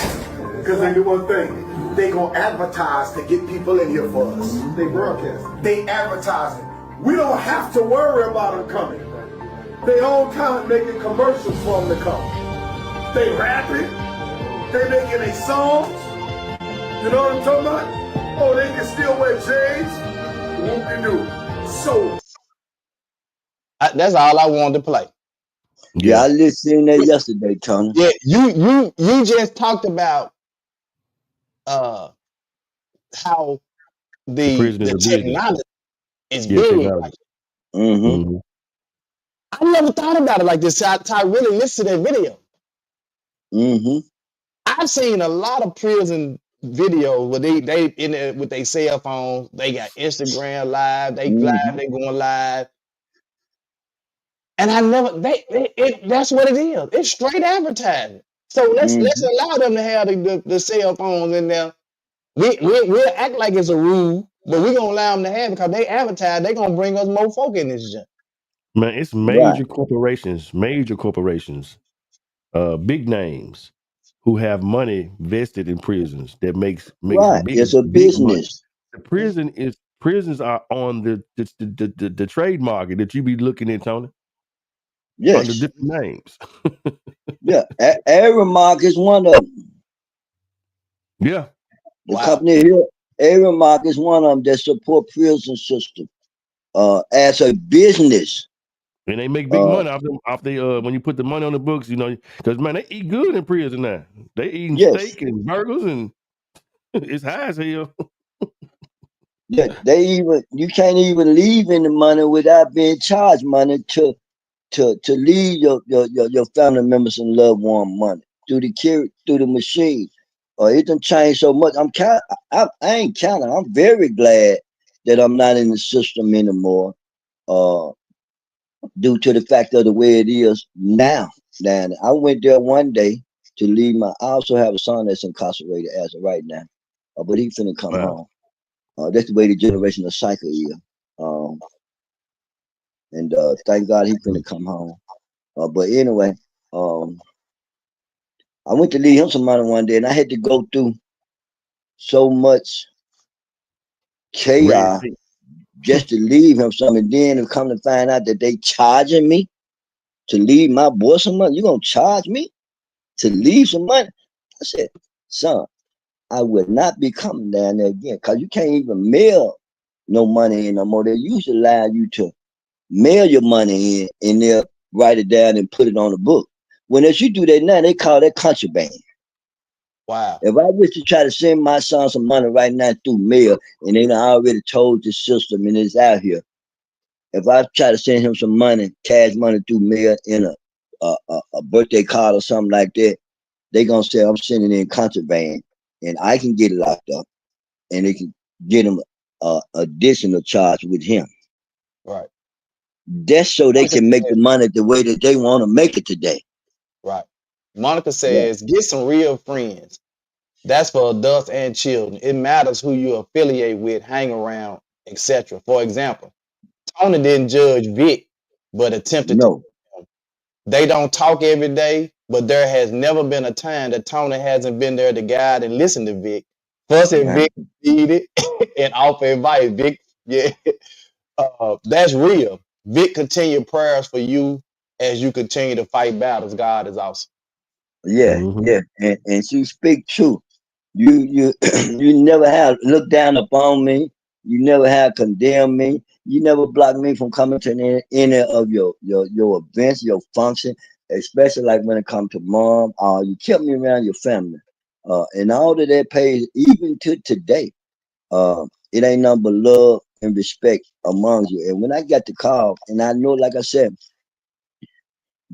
Because they knew one thing. They gonna advertise to get people in here for us. They broadcast. They advertising. We don't have to worry about them coming. They own talent making commercials for them to come. They rapping. They making their songs. You know what I'm talking about? Oh, they can still wear J's. Whoop-de-doo. So that's all I wanted to play. Yeah, I listened to that yesterday, Tony. Yeah, you just talked about how the technology is very like. Mm-hmm. I never thought about it like this. I really listened to that video. Mm-hmm. I've seen a lot of prison videos where they in there with their cell phones. They got Instagram live. They live. They going live. And I never. That's what it is. It's straight advertising. So let's allow them to have the cell phones in there. We'll act like it's a rule, but we're gonna allow them to have it because they advertise. They're gonna bring us more folk in this joint. Man, it's major corporations, big names who have money vested in prisons that makes right. big, it's a big business. Money. Prisons are on the trade market that you be looking at, Tony. Yes. Under different names. Yeah, Aramark is one of them. Yeah. The company here, Aramark is one of them that support prison system as a business. And they make big money off the when you put the money on the books, you know, because man, they eat good in prison now. They eating steak and burgers and it's high as hell. Yeah, you can't even leave in the money without being charged money to leave your family members and loved one money through the machine. It done changed so much. I ain't counting. I'm very glad that I'm not in the system anymore. Due to the fact of the way it is now. Now I went there one day to leave I also have a son that's incarcerated as of right now. But he finna come home. That's the way the generational cycle is. And thank God he finna come home. But anyway, I went to leave him some money one day and I had to go through so much chaos just to leave him some. And then to come to find out that they charging me to leave my boy some money. You gonna charge me to leave some money? I said, son, I will not be coming down there again because you can't even mail no money in no more. They used to allow you to mail your money in and they'll write it down and put it on the book. When if you do that now, they call that contraband. Wow. If I wish to try to send my son some money right now through mail and they already told the system and it's out here, if I try to send him some money, cash money through mail in a birthday card or something like that, they gonna say I'm sending in contraband and I can get it locked up and they can get him additional charge with him. Right. That's so they can make the money the way that they want to make it today. Right. Monica says, get some real friends. That's for adults and children. It matters who you affiliate with, hang around, etc. For example, Tony didn't judge Vic, but attempted to. They don't talk every day, but there has never been a time that Tony hasn't been there to guide and listen to Vic. First, if Vic needed and offer advice, Vic, that's real. Vic, continue prayers for you as you continue to fight battles. God is awesome. Yeah, and she speak truth. You you never have looked down upon me. You never have condemned me. You never blocked me from coming to any of your events, your function, especially like when it comes to mom. You kept me around your family, and all of that pays even to today. It ain't nothing but love and respect among you. And when I got the call, and I know, like I said,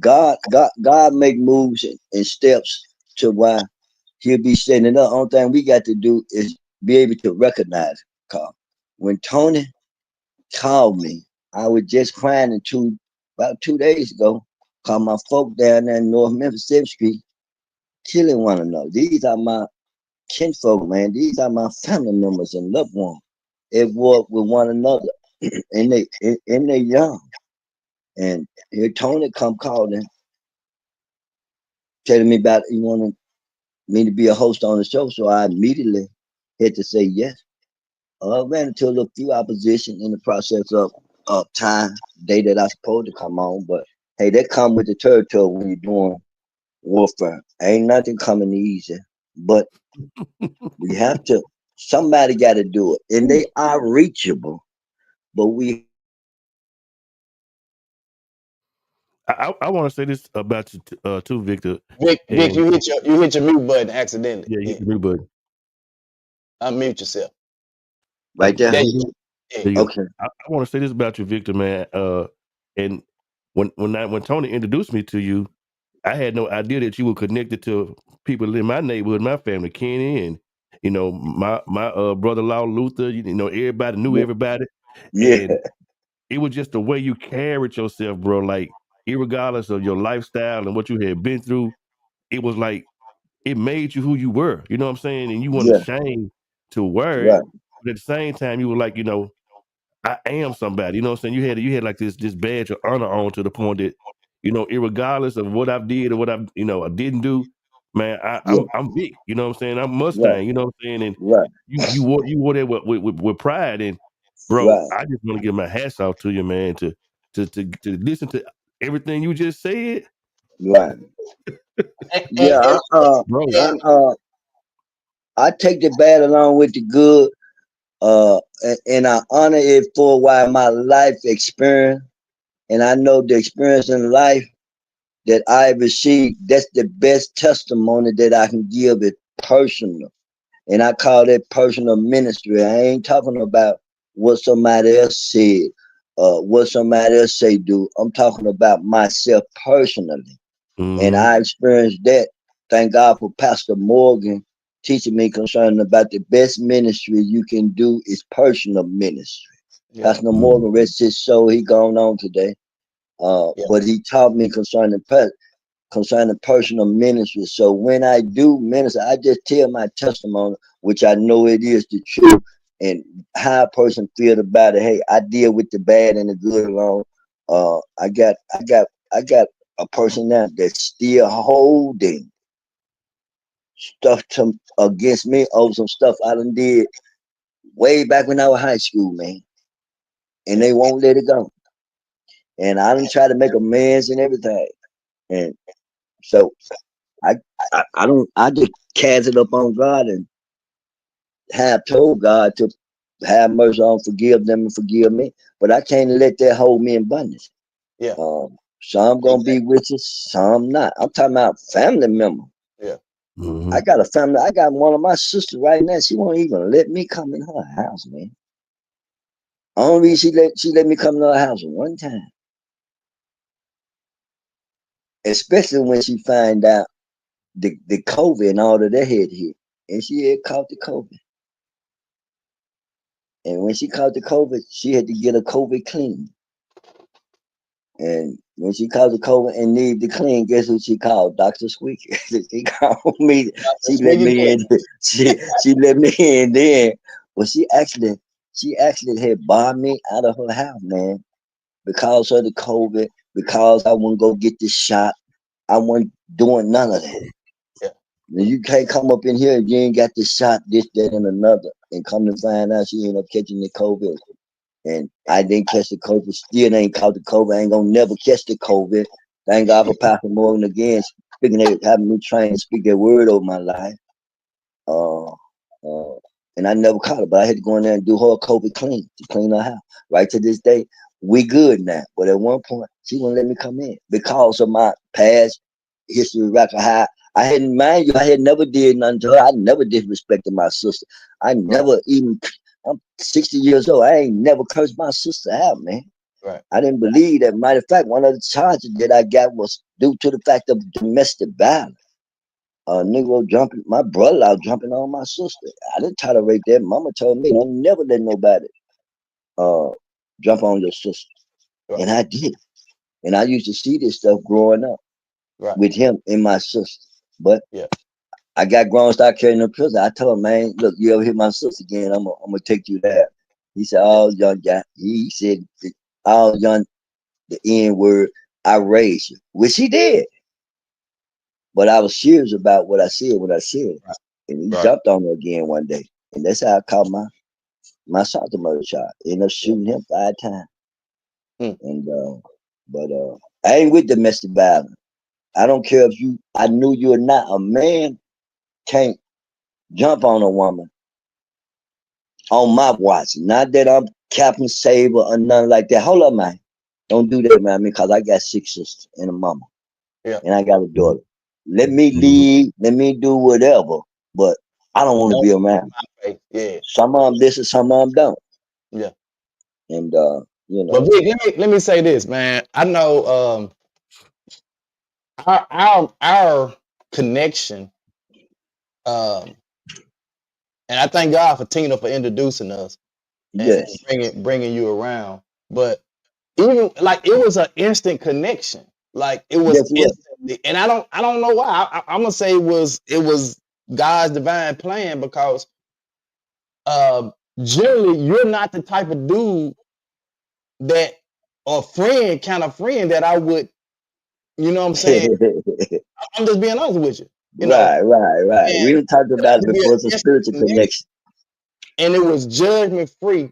God make moves and steps to why he'll be setting it up. Only thing we got to do is be able to recognize it. When Tony called me, I was just crying about 2 days ago. Called my folk down there in North Memphis 7th Street, killing one another. These are my kinfolk, man. These are my family members and loved ones. At war with one another, and they young. And here Tony come calling telling me about you wanted me to be a host on the show, so I immediately had to say yes. Ran into a little few opposition in the process of time, day that I supposed to come on, but hey, that come with the territory when you're doing warfare. Ain't nothing coming easy, but we have to. Somebody got to do it, and they are reachable, but we. I want to say this about you too, Victor. Vic, you hit your mute button accidentally. Yeah, you hit the mute button. Unmute yourself. Right there. There you go. There you go. Okay. I want to say this about you, Victor, man. And when Tony introduced me to you, I had no idea that you were connected to people in my neighborhood, my family, Kenny, and my brother-in-law Luther. You know, everybody knew everybody, and it was just the way you carried yourself, bro. Like, irregardless of your lifestyle and what you had been through, it was like it made you who you were. You know what I'm saying? And you weren't ashamed to wear it. But at the same time, you were like, I am somebody. You know what I'm saying? You had like this badge of honor on to the point that, irregardless of what I did or what I didn't do, man, I'm big. You know what I'm saying? I'm Mustang. You know what I'm saying? And you wore that with pride. And bro, I just want to give my hats off to you, man, to listen to everything you just said. Right. Yeah. Bro. I take the bad along with the good. And I honor it for why my life experience, and I know the experience in life that I received, that's the best testimony that I can give it personal. And I call it personal ministry. I ain't talking about what somebody else said, what somebody else say do. I'm talking about myself personally. And I experienced that. Thank God for Pastor Morgan teaching me concerning about the best ministry you can do is personal ministry. Pastor Morgan, rest his soul, he gone on today. But he taught me concerning personal ministry. So when I do minister, I just tell my testimony, which I know it is the truth, and how a person feel about it. Hey, I deal with the bad and the good along. I got a person now that's still holding stuff against me over some stuff I done did way back when I was high school, man. And they won't let it go. And I done try to make amends and everything. And so I just cast it up on God and have told God to have mercy on, forgive them and forgive me. But I can't let that hold me in bondage. Some gonna be with you, some not. I'm talking about family member. I got a family. I got one of my sisters right now. She won't even let me come in her house, man. Only reason she let me come in her house one time. Especially when she find out the COVID and all of that had hit. And she had caught the COVID. And when she caught the COVID, she had to get a COVID clean. And when she caught the COVID and needed to clean, guess who she called? Dr. Squeaky. She called me. She let me in. She let me in then. Well, she actually had barred me out of her house, man, because of the COVID, because I wouldn't go get the shot. I wasn't doing none of that. You can't come up in here if you ain't got the shot, this, that, and another, and come to find out she ended up catching the COVID. And I didn't catch the COVID, still ain't caught the COVID. I ain't gonna never catch the COVID. Thank God for Pastor Morgan again, having me train and speak that word over my life. And I never caught it, but I had to go in there and do her COVID clean to clean her house. Right to this day, we good now. But at one point, she wouldn't let me come in because of my past history record. High. I hadn't, mind you, I had never did nothing to her. I never disrespected my sister. I never even. I'm 60 years old. I ain't never cursed my sister out, man. I didn't believe that. Matter of fact, one of the charges that I got was due to the fact of domestic violence. Negro jumping, my brother out jumping on my sister. I didn't tolerate that. Mama told me, don't never let nobody jump on your sister. And I did. And I used to see this stuff growing up with him and my sister. But I got grown, started carrying him to prison. I told him, man, look, you ever hit my sister again, I'm gonna take you there. He said, oh, young guy. He said, oh, young, the N word, I raised you, which he did. But I was serious about what I said when I said it. And he Right. jumped on me again one day. And that's how I caught my shot to murder shot. Ended up shooting him 5 times. Hmm. And but I ain't with domestic violence. I don't care if I knew you or not. A man can't jump on a woman on my watch. Not that I'm Captain Saber or nothing like that. Hold up, man. Don't do that, man, because I got 6 sisters and a mama. Yeah. And I got a daughter. Let me Mhm. lead, let me do whatever, but I don't want to be around. Yeah. Some of them listen, some of them don't. Yeah. And you But know, Vic, let me say this, man. I know our connection, and I thank God for Tina for introducing us and yes, bringing you around. But even like it was an instant connection. Like it was yes, it was. instantly, and I don't know why. I'm gonna say it was God's divine plan because generally you're not the type of dude that or kind of friend that I would, you know what I'm saying? I'm just being honest with you. You know, right. and We done talked for that about it to be an before. It's a instant spiritual connection, connection. and it was judgment free.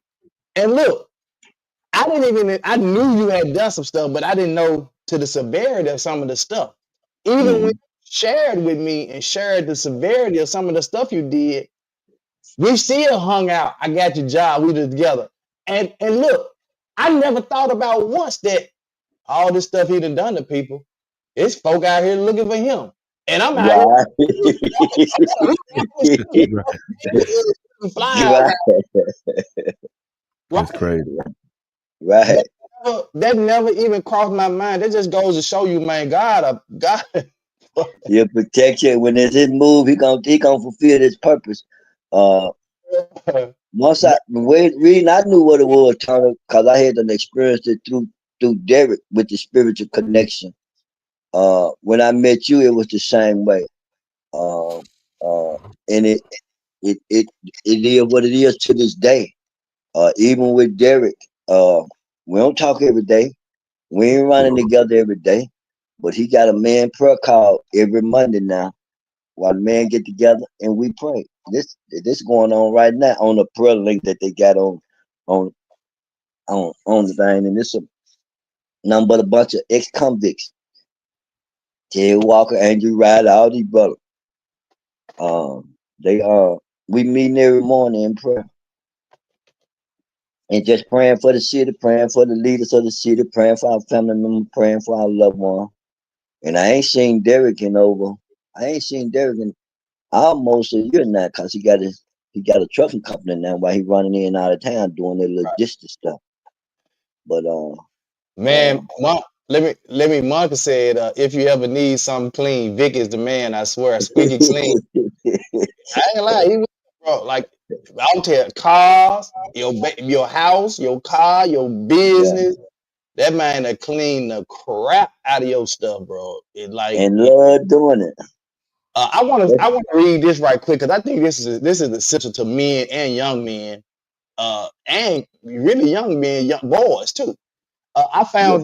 And look, I knew you had done some stuff, but I didn't know to the severity of some of the stuff. Even when you shared with me and shared the severity of some of the stuff you did, we still hung out. I got your job. We were together. And look, I never thought about once that all this stuff he done to people, it's folk out here looking for him. And I'm out here Right. fly around, That's right? crazy. Right. That never even crossed my mind. That just goes to show you, man, God. He'll protect you when it's his move. He gonna fulfill his purpose. Once reading, I knew what it was, Turner, because I had an experience it through Derek with the spiritual connection. When I met you, it was the same way. Uh, and it it it is what it is to this day. Even with Derek, we don't talk every day. We ain't running together every day, but he got a man prayer call every Monday now. While the men get together and we pray. This going on right now on the prayer link that they got on the thing, and this is nothing but a bunch of ex-convicts. Terry Walker, Andrew Ryder, all these brothers. They we meeting every morning in prayer and just praying for the city, praying for the leaders of the city, praying for our family members, praying for our loved one. And I ain't seen Derek in almost a year now, cause he got a trucking company now while he running in and out of town doing the logistics stuff. But Man, let me. Monica said, if you ever need something clean, Vic is the man. I swear, squeaky clean. I ain't lie, he was, bro. Like I'm telling cars, your house, your car, your yeah, business. That man that clean the crap out of your stuff, bro. and love doing it. I want to read this right quick because I think this is essential to men and young men, and really young men, young boys too. I Yeah.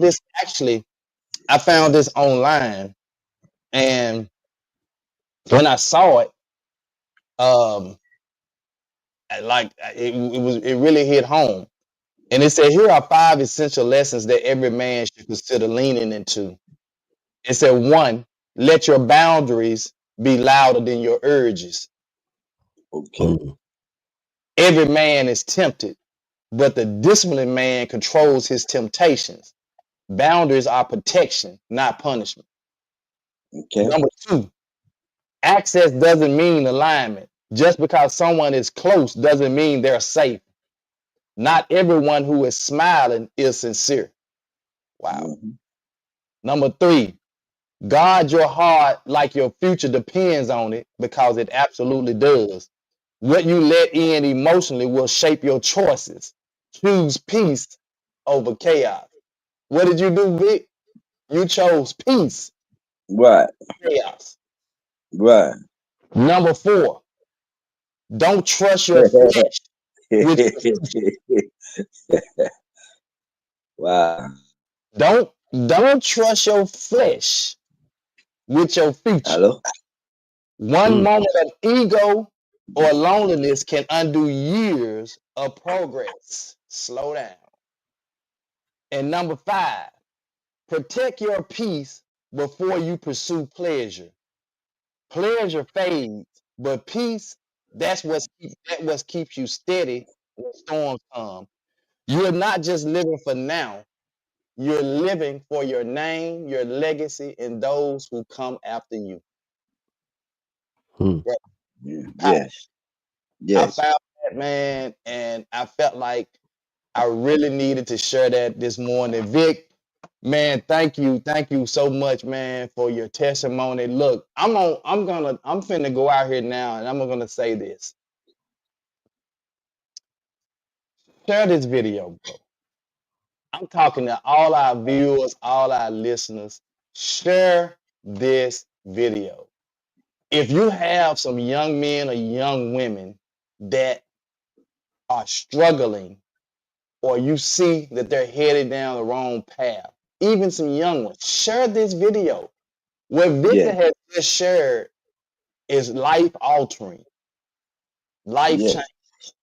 found this online, and when I saw it, it really hit home. And it said here are 5 essential lessons that every man should consider leaning into. It said 1, let your boundaries be louder than your urges. Okay. Every man is tempted, but the disciplined man controls his temptations. Boundaries are protection, not punishment. Okay. Number 2, access doesn't mean alignment. Just because someone is close doesn't mean they're safe. Not everyone who is smiling is sincere. Wow. Mm-hmm. Number 3, guard your heart like your future depends on it because it absolutely does. What you let in emotionally will shape your choices. Choose peace over chaos. What did you do, Vic? You chose peace, Right. chaos. Right. Number 4, don't trust your flesh with your future. Wow. Don't trust your flesh with your future. Hello? One moment of ego or loneliness can undo years of progress. Slow down. And number 5, protect your peace before you pursue pleasure. Pleasure fades, but peace, that's what keeps you steady when storms come. You're not just living for now. You're living for your name, your legacy, and those who come after you. Mm. Yes. I found that, man, and I felt like I really needed to share that this morning. Vic, man, thank you so much, man, for your testimony. Look, I'm finna go out here now, and I'm gonna say this. Share this video, bro. I'm talking to all our viewers, all our listeners. Share this video. If you have some young men or young women that are struggling, or you see that they're headed down the wrong path, even some young ones, share this video. What Victor has just shared is life altering, life change,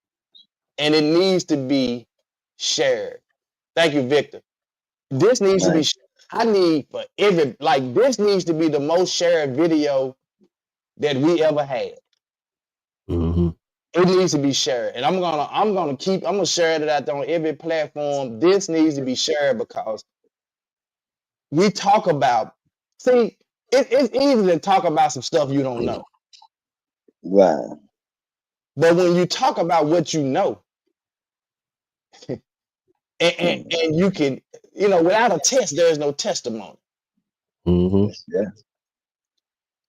and it needs to be shared. Thank you, Victor. This needs to be shared. I need for this needs to be the most shared video that we ever had. Mm-hmm. It needs to be shared, and I'm gonna share it out there on every platform. This needs to be shared because we talk about. See, it's easy to talk about some stuff you don't know, Right. but when you talk about what you know, and you can, without a test, there is no testimony. Mm-hmm. Yeah.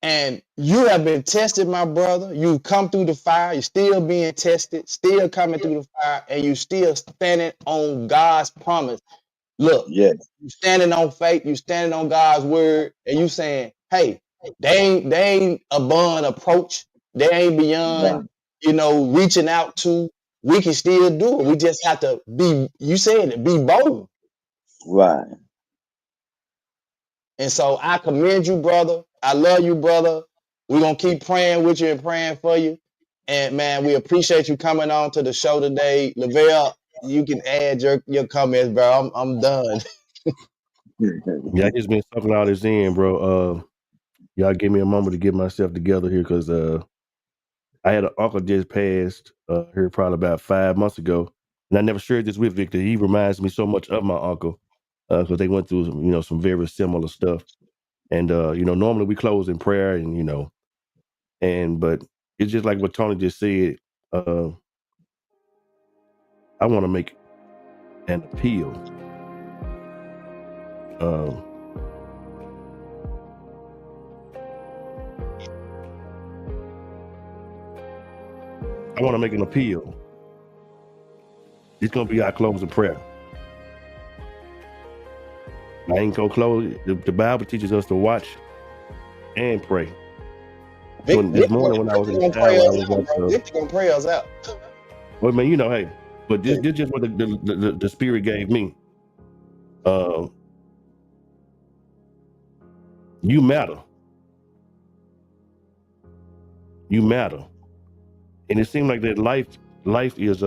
And you have been tested, my brother. You've come through the fire. You're still being tested, still coming through the fire, and you still standing on God's promise. Look, you standing on faith, you standing on God's word, and you saying, hey, they ain't a bond approach. They ain't beyond, reaching out to. We can still do it. We just have to be, you said it, be bold. Right. And so I commend you, brother. I love you, brother. We're going to keep praying with you and praying for you. And, man, we appreciate you coming on to the show today. Lavelle, you can add your comments, bro. I'm done. Yeah, I just been sucking all this in, bro. Y'all gave me a moment to get myself together here because I had an uncle just passed here probably about 5 months ago. And I never shared this with Victor. He reminds me so much of my uncle because they went through, some very similar stuff. And, normally we close in prayer and, but it's just like what Tony just said. I want to make an appeal. I want to make an appeal. It's going to be our closing prayer. I ain't going to close. The Bible teaches us to watch and pray. This morning when I was in the shower, I was like, Victor gonna pray us out. Well, man, hey, but this just what the Spirit gave me. You matter. You matter. And it seemed like that life is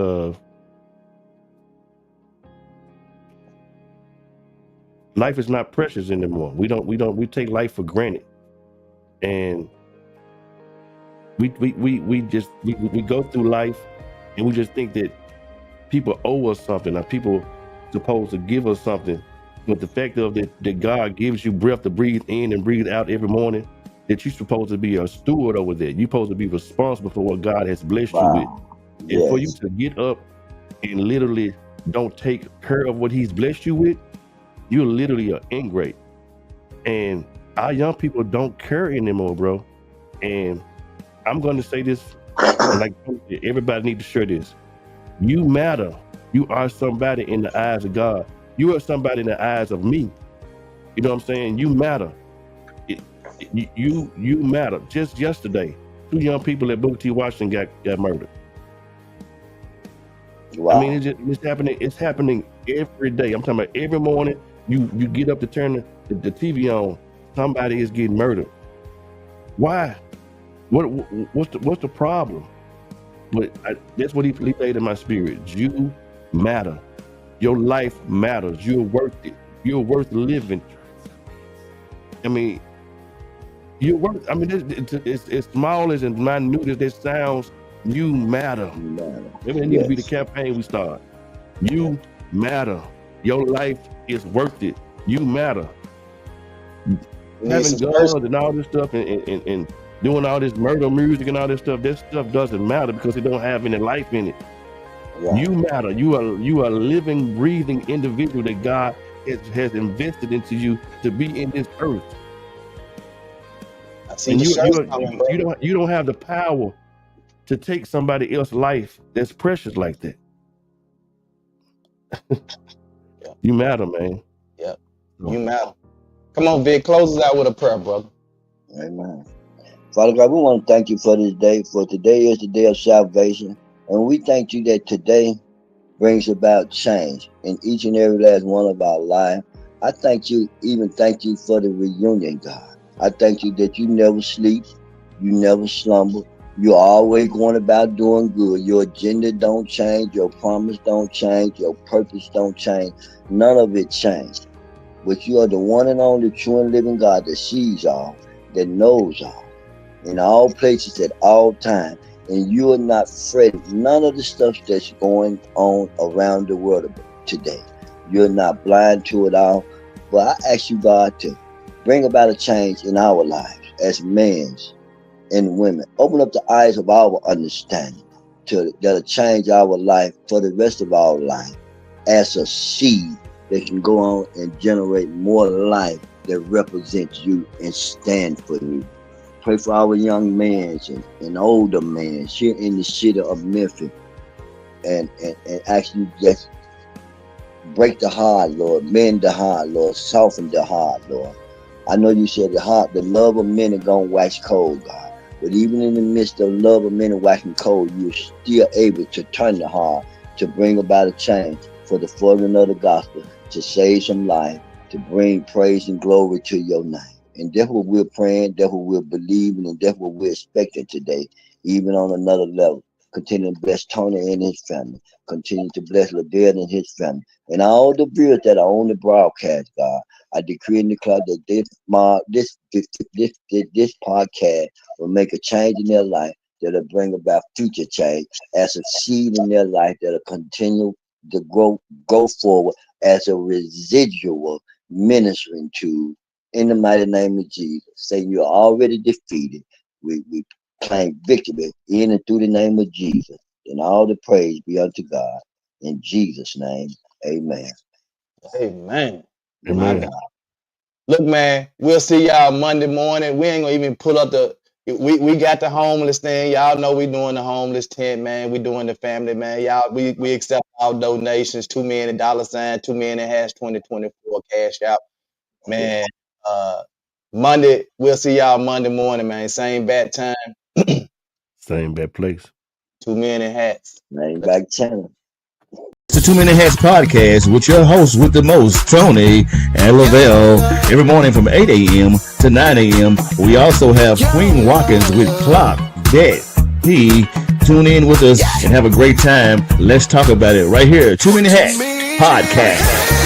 life is not precious anymore. We take life for granted. And we go through life and we just think that people owe us something, or people supposed to give us something. But the fact of that God gives you breath to breathe in and breathe out every morning, that you're supposed to be a steward over that. You're supposed to be responsible for what God has blessed you with. And for you to get up and literally don't take care of what he's blessed you with, you're literally an ingrate. And our young people don't care anymore, bro. And I'm going to say this, and like everybody needs to share this. You matter. You are somebody in the eyes of God. You are somebody in the eyes of me. You know what I'm saying? You matter. You matter. Just yesterday, 2 young people at Booker T. Washington got murdered. Wow. I mean, it's happening. It's happening every day. I'm talking about every morning. You get up to turn the TV on. Somebody is getting murdered. Why? What's the problem? But that's what he laid in my spirit. You matter. Your life matters. You're worth it. You're worth living. I mean, you're worth. I mean, it's as small as and minute as this sounds. You matter. Maybe it needs to be the campaign we start. You matter. Your life is worth it. You matter. Having guns and all this stuff and doing all this murder music and all this stuff doesn't matter because it don't have any life in it. Wow. You matter. You are a living, breathing individual that God has invested into you to be in this earth. And you don't have the power to take somebody else's life that's precious like that. Yeah. You matter, man. Yeah. You matter. Come on, Vic, close us out with a prayer, brother. Amen. Father God, we want to thank you for this day, for today is the day of salvation. And we thank you that today brings about change in each and every last one of our lives. I thank you for the reunion, God. I thank you that you never sleep, you never slumber. You're always going about doing good. Your agenda don't change, your promise don't change, your purpose don't change. None of it changed. But you are the one and only true and living God that sees all, that knows all, in all places at all times. And you are not fretting none of the stuff that's going on around the world today. You're not blind to it all. But I ask you, God, to bring about a change in our lives as men and women. Open up the eyes of our understanding that'll change our life for the rest of our life as a seed that can go on and generate more life that represents you and stand for you. Pray for our young men and older men here in the city of Memphis and actually just break the heart, Lord, mend the heart, Lord, soften the heart, Lord. I know you said the love of men is gonna wax cold, God. But even in the midst of love of men waxing cold, you're still able to turn the heart to bring about a change for the furtherance of the gospel, to save some life, to bring praise and glory to your name. And that's what we're praying, that's what we're believing, and that's what we're expecting today, even on another level. Continue to bless Tony and his family. Continue to bless Ladell and his family. And all the viewers that are on the broadcast, God, I decree and declare that this podcast will make a change in their life that'll bring about future change as a seed in their life that'll continue to go forward as a residual ministering to in the mighty name of Jesus. Saying you're already defeated. We claim victory in and through the name of Jesus. And all the praise be unto God. In Jesus' name, amen. Amen. Amen. My God. Look, man, we'll see y'all Monday morning. We ain't gonna even pull up we got the homeless thing. Y'all know we doing the homeless tent, man. We doing the family, man. Y'all, we accept all donations. $2 million $2 million # 2024 cash out, man. Monday, we'll see y'all Monday morning, man. Same bat time. Same bad place. 2 men in hats. Name back channel. It's the 2 Minute Hats podcast with your host with the most, Tony and Lavelle. Every morning from 8 a.m. to 9 a.m. We also have Queen Watkins with Clock Dead. Tune in with us and have a great time. Let's talk about it right here. 2 Minute Hats podcast.